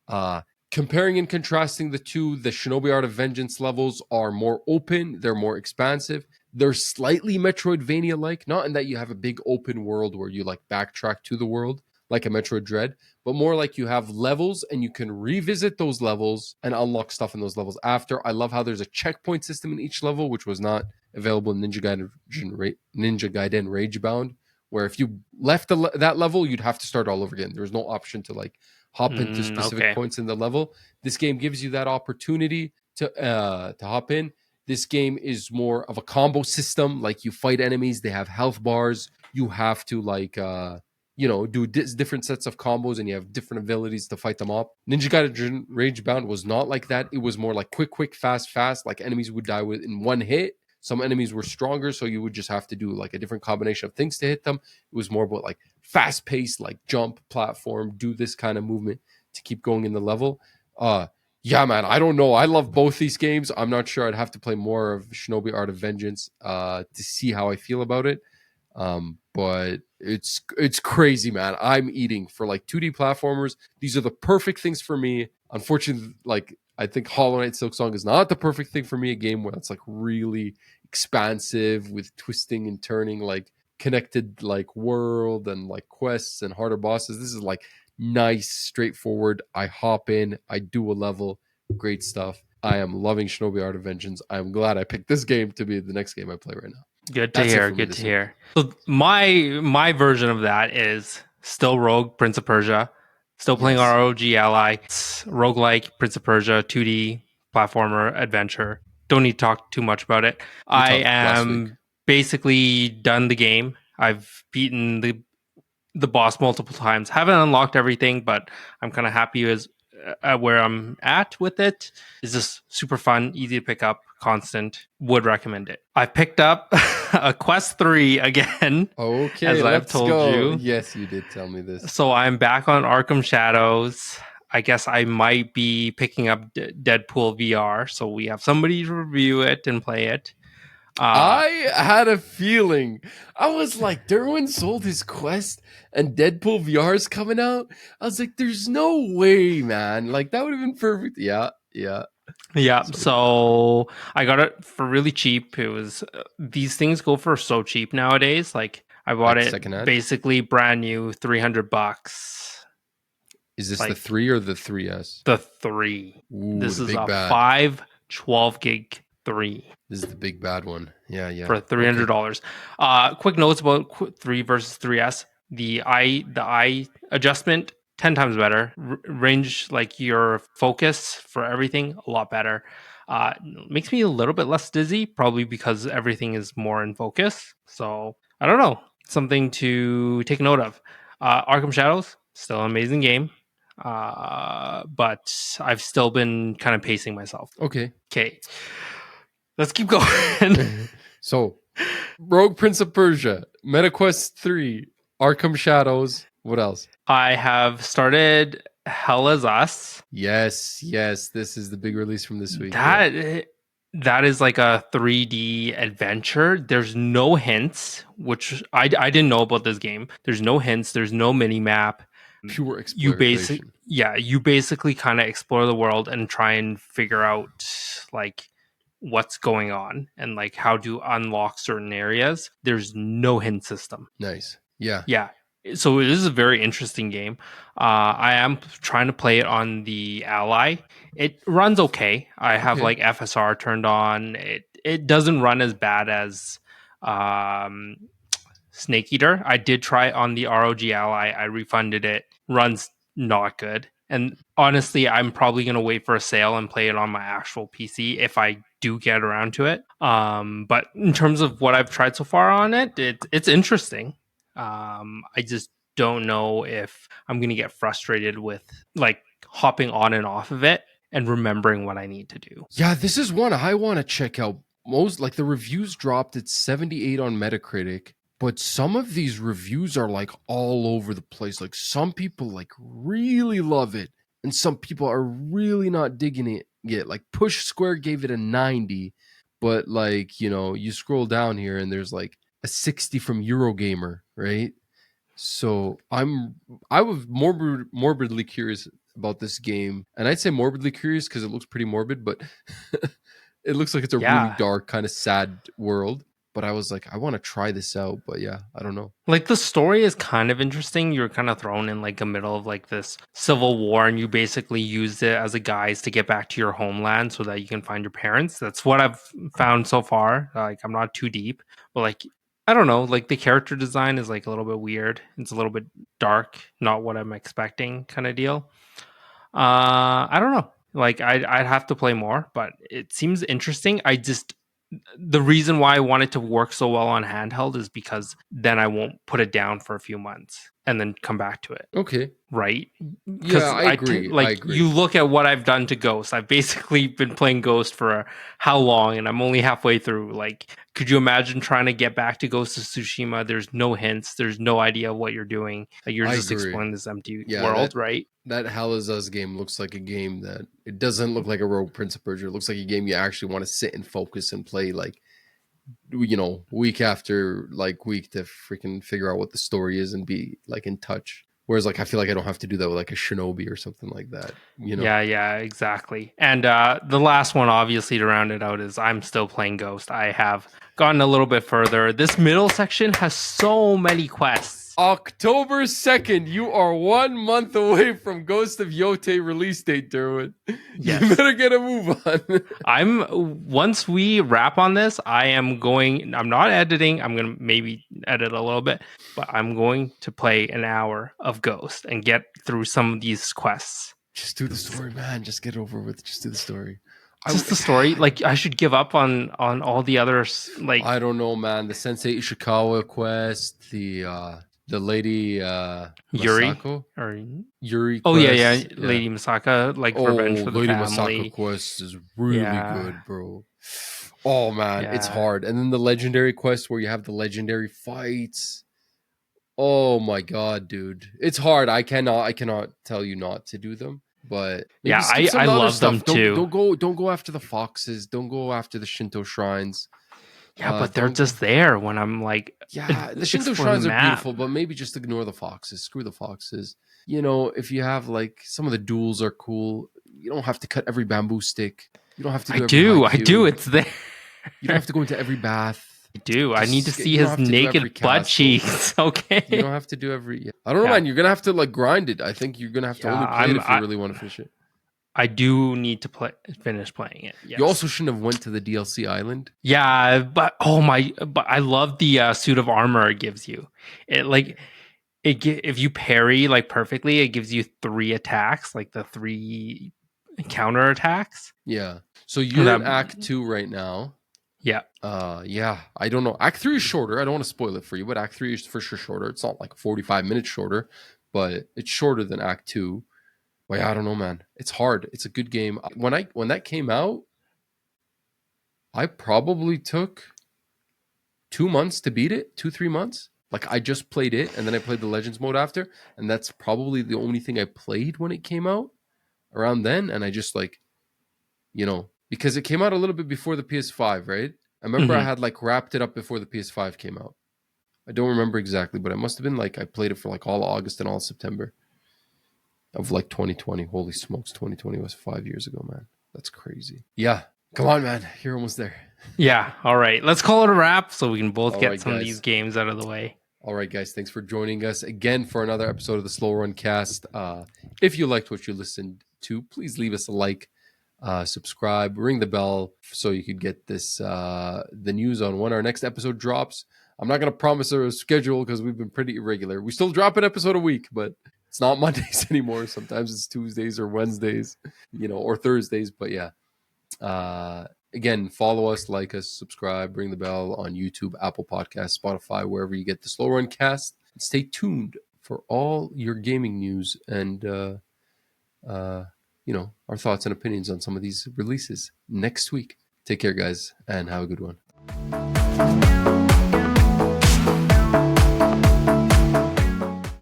Uh, Comparing and contrasting the two, the Shinobi Art of Vengeance levels are more open, they're more expansive. They're slightly Metroidvania-like, not in that you have a big open world where you like backtrack to the world like a Metroid Dread, but more like you have levels and you can revisit those levels and unlock stuff in those levels after. I love how there's a checkpoint system in each level, which was not available in Ninja Gaiden Ragebound, where if you left that level, you'd have to start all over again. There was no option to like hop into specific Okay. points in the level. This game gives you that opportunity to hop in. This game is more of a combo system. Like you fight enemies, they have health bars. You have to like do different sets of combos, and you have different abilities to fight them up. Ninja Gaiden Ragebound was not like that. It was more like quick, fast. Like enemies would die in one hit. Some enemies were stronger, so you would just have to do like a different combination of things to hit them. It was more about like fast paced, like jump, platform, do this kind of movement to keep going in the level. Yeah, man, I don't know. I love both these games. I'm not sure. I'd have to play more of Shinobi Art of Vengeance to see how I feel about it. But it's crazy, man. I'm eating for like 2D platformers. These are the perfect things for me. Unfortunately, like I think Hollow Knight Silksong is not the perfect thing for me. A game where it's like really expansive with twisting and turning, like connected like world and like quests and harder bosses. This is like nice, straightforward. I hop in, I do a level, great stuff. I am loving Shinobi Art of Vengeance. I'm glad I picked this game to be the next game I play right now. Good to That's it hear. for me Good this to week. hear. So my version of that is still Rogue Prince of Persia, still playing Yes. ROG Ally. It's roguelike Prince of Persia 2D platformer adventure. Don't need to talk too much about it. We I talked last week. am basically done the game. I've beaten the boss multiple times. Haven't unlocked everything, but I'm kind of happy as where I'm at with it. It's just super fun, easy to pick up, constant. Would recommend it. I picked up a Quest 3 again, Okay, as I've let's told go. you. Yes, you did tell me this. So I'm back on Arkham Shadows. I guess I might be picking up Deadpool VR, so we have somebody to review it and play it. I had a feeling. I was like, Derwin sold his Quest and Deadpool VR is coming out. I was like, there's no way, man. Like, that would have been perfect. Yeah. Yeah, So, so I got it for really cheap. It was these things go for so cheap nowadays. Like I bought like it secondhand? basically brand new, $300. Is this the Like 3 or the 3S? the 3. Ooh, This the is big a bad. 12 gig 3 This is the big bad one. Yeah. for Okay. $300. Quick notes about 3 versus 3S. The eye adjustment 10 times better. Range, like your focus for everything, a lot better. Makes me a little bit less dizzy, probably because everything is more in focus. So I don't know, something to take note of. Arkham Shadows, still an amazing game, but I've still been kind of pacing myself. Okay. Okay, let's keep going. So, Rogue Prince of Persia, MetaQuest 3, Arkham Shadows. What else? I have started Hell Is Us. Yes. This is the big release from this week. That is like a 3D adventure. There's no hints, which I didn't know about this game. There's no hints. There's no mini map. Pure exploration. You basically kind of explore the world and try and figure out like what's going on and like how to unlock certain areas. There's no hint system. Nice. Yeah. Yeah. So it is a very interesting game. I am trying to play it on the Ally. It runs okay. I have Okay. like FSR turned on. It doesn't run as bad as um, Snake Eater. I did try it on the ROG Ally. I refunded it. Runs not good. And honestly, I'm probably going to wait for a sale and play it on my actual PC if I do get around to it. But in terms of what I've tried so far on it, it's interesting. I just don't know if I'm going to get frustrated with like hopping on and off of it and remembering what I need to do. Yeah, this is one I want to check out. Most like the reviews dropped at 78 on Metacritic, but some of these reviews are like all over the place. Like some people like really love it, and some people are really not digging it yet. Like Push Square gave it a 90, but like, you scroll down here and there's like a 60 from Eurogamer, right? So I was morbidly curious about this game, and I'd say morbidly curious because it looks pretty morbid, but it looks like it's a really Yeah. dark, kind of sad world. But I was like, I want to try this out, but yeah, I don't know. Like the story is kind of interesting. You're kind of thrown in like the middle of like this civil war, and you basically used it as a guise to get back to your homeland so that you can find your parents. That's what I've found so far. Like I'm not too deep, but like I don't know. Like the character design is like a little bit weird. It's a little bit dark, not what I'm expecting, kind of deal. I don't know. Like I'd have to play more, but it seems interesting. I just the reason why I want it to work so well on handheld is because then I won't put it down for a few months and then come back to it. Okay. Right? Yeah, Because I agree. I like agree. you look at what I've done to Ghost. I've basically been playing Ghost for how long, and I'm only halfway through. Like, could you imagine trying to get back to Ghost of Tsushima? There's no hints. There's no idea what you're doing. Like, you're I just agree. exploring this empty Yeah, world, right? that Hell Is Us game looks like a game that it doesn't look like a Rogue Prince of Persia. It looks like a game you actually want to sit and focus and play like week after like week to freaking figure out what the story is and be like in touch. Whereas like I feel like I don't have to do that with like a Shinobi or something like that. Yeah, exactly. And the last one, obviously, to round it out, is I'm still playing Ghost. I have gotten a little bit further. This middle section has so many quests. October 2nd, you are 1 month away from Ghost of Yote release date, Derwin. Yes. You better get a move on. Once we wrap on this, I'm not editing. I'm gonna maybe edit a little bit, but I'm going to play an hour of Ghost and get through some of these quests. Just do the story, man. Just get it over with. Just do the story. Just the story. Like I should give up on all the others. Like I don't know, man. The Sensei Ishikawa quest, the lady Yuri Masako or Yuri. oh Quest, yeah, Lady Masaka, like Revenge for the Lady Family. Masako quest is really good, bro. Oh man, it's Yeah. hard. And then the legendary quest where you have the legendary fights. Oh my god, dude, it's hard. I cannot tell you not to do them, but maybe Yeah, skip some I of the other love stuff. them too. Don't go after the foxes. Don't go after the Shinto shrines. Yeah, but they're just there when I'm like, yeah, the Shinto shrines are beautiful, but maybe just ignore the foxes. Screw the foxes. If you have like some of the duels are cool. You don't have to cut every bamboo stick. You don't have to do I do. It's there. You don't have to go into every bath. I do. I need to see his to naked butt cheeks. Okay. You don't have to do every. Yeah. I don't know, man. You're gonna have to like grind it. I think you're gonna have to only play it if you really want to finish it. I do need to finish playing it. Yes. You also shouldn't have went to the DLC island. Yeah, but but I love the suit of armor it gives you. If you parry like perfectly, it gives you 3 attacks, like the 3 counter attacks. Yeah. So you're in Act 2 right now. Yeah. Yeah. I don't know. Act 3 is shorter. I don't want to spoil it for you, but Act 3 is for sure shorter. It's not like 45 minutes shorter, but it's shorter than Act 2. Well, yeah, I don't know, man. It's hard. It's a good game. When that came out, I probably took 2 months to beat it, 2-3 months. Like I just played it, and then I played the Legends mode after, and that's probably the only thing I played when it came out around then. And I just like, because it came out a little bit before the PS5, right? I remember I had like wrapped it up before the PS5 came out. I don't remember exactly, but it must have been like I played it for like all August and all September of like 2020. Holy smokes, 2020 was 5 years ago, man. That's crazy. Yeah. Come on, man. You're almost there. Yeah. All right. Let's call it a wrap so we can both get some of these games out of the way. All right, guys. Thanks for joining us again for another episode of the Slow Run Cast. If you liked what you listened to, please leave us a like, subscribe, ring the bell so you could get the news on when our next episode drops. I'm not going to promise a schedule because we've been pretty irregular. We still drop an episode a week, but it's not Mondays anymore. Sometimes it's Tuesdays or Wednesdays, or Thursdays. But yeah. Again, follow us, like us, subscribe, ring the bell on YouTube, Apple Podcasts, Spotify, wherever you get the Slow Run Cast. And stay tuned for all your gaming news and our thoughts and opinions on some of these releases next week. Take care, guys, and have a good one.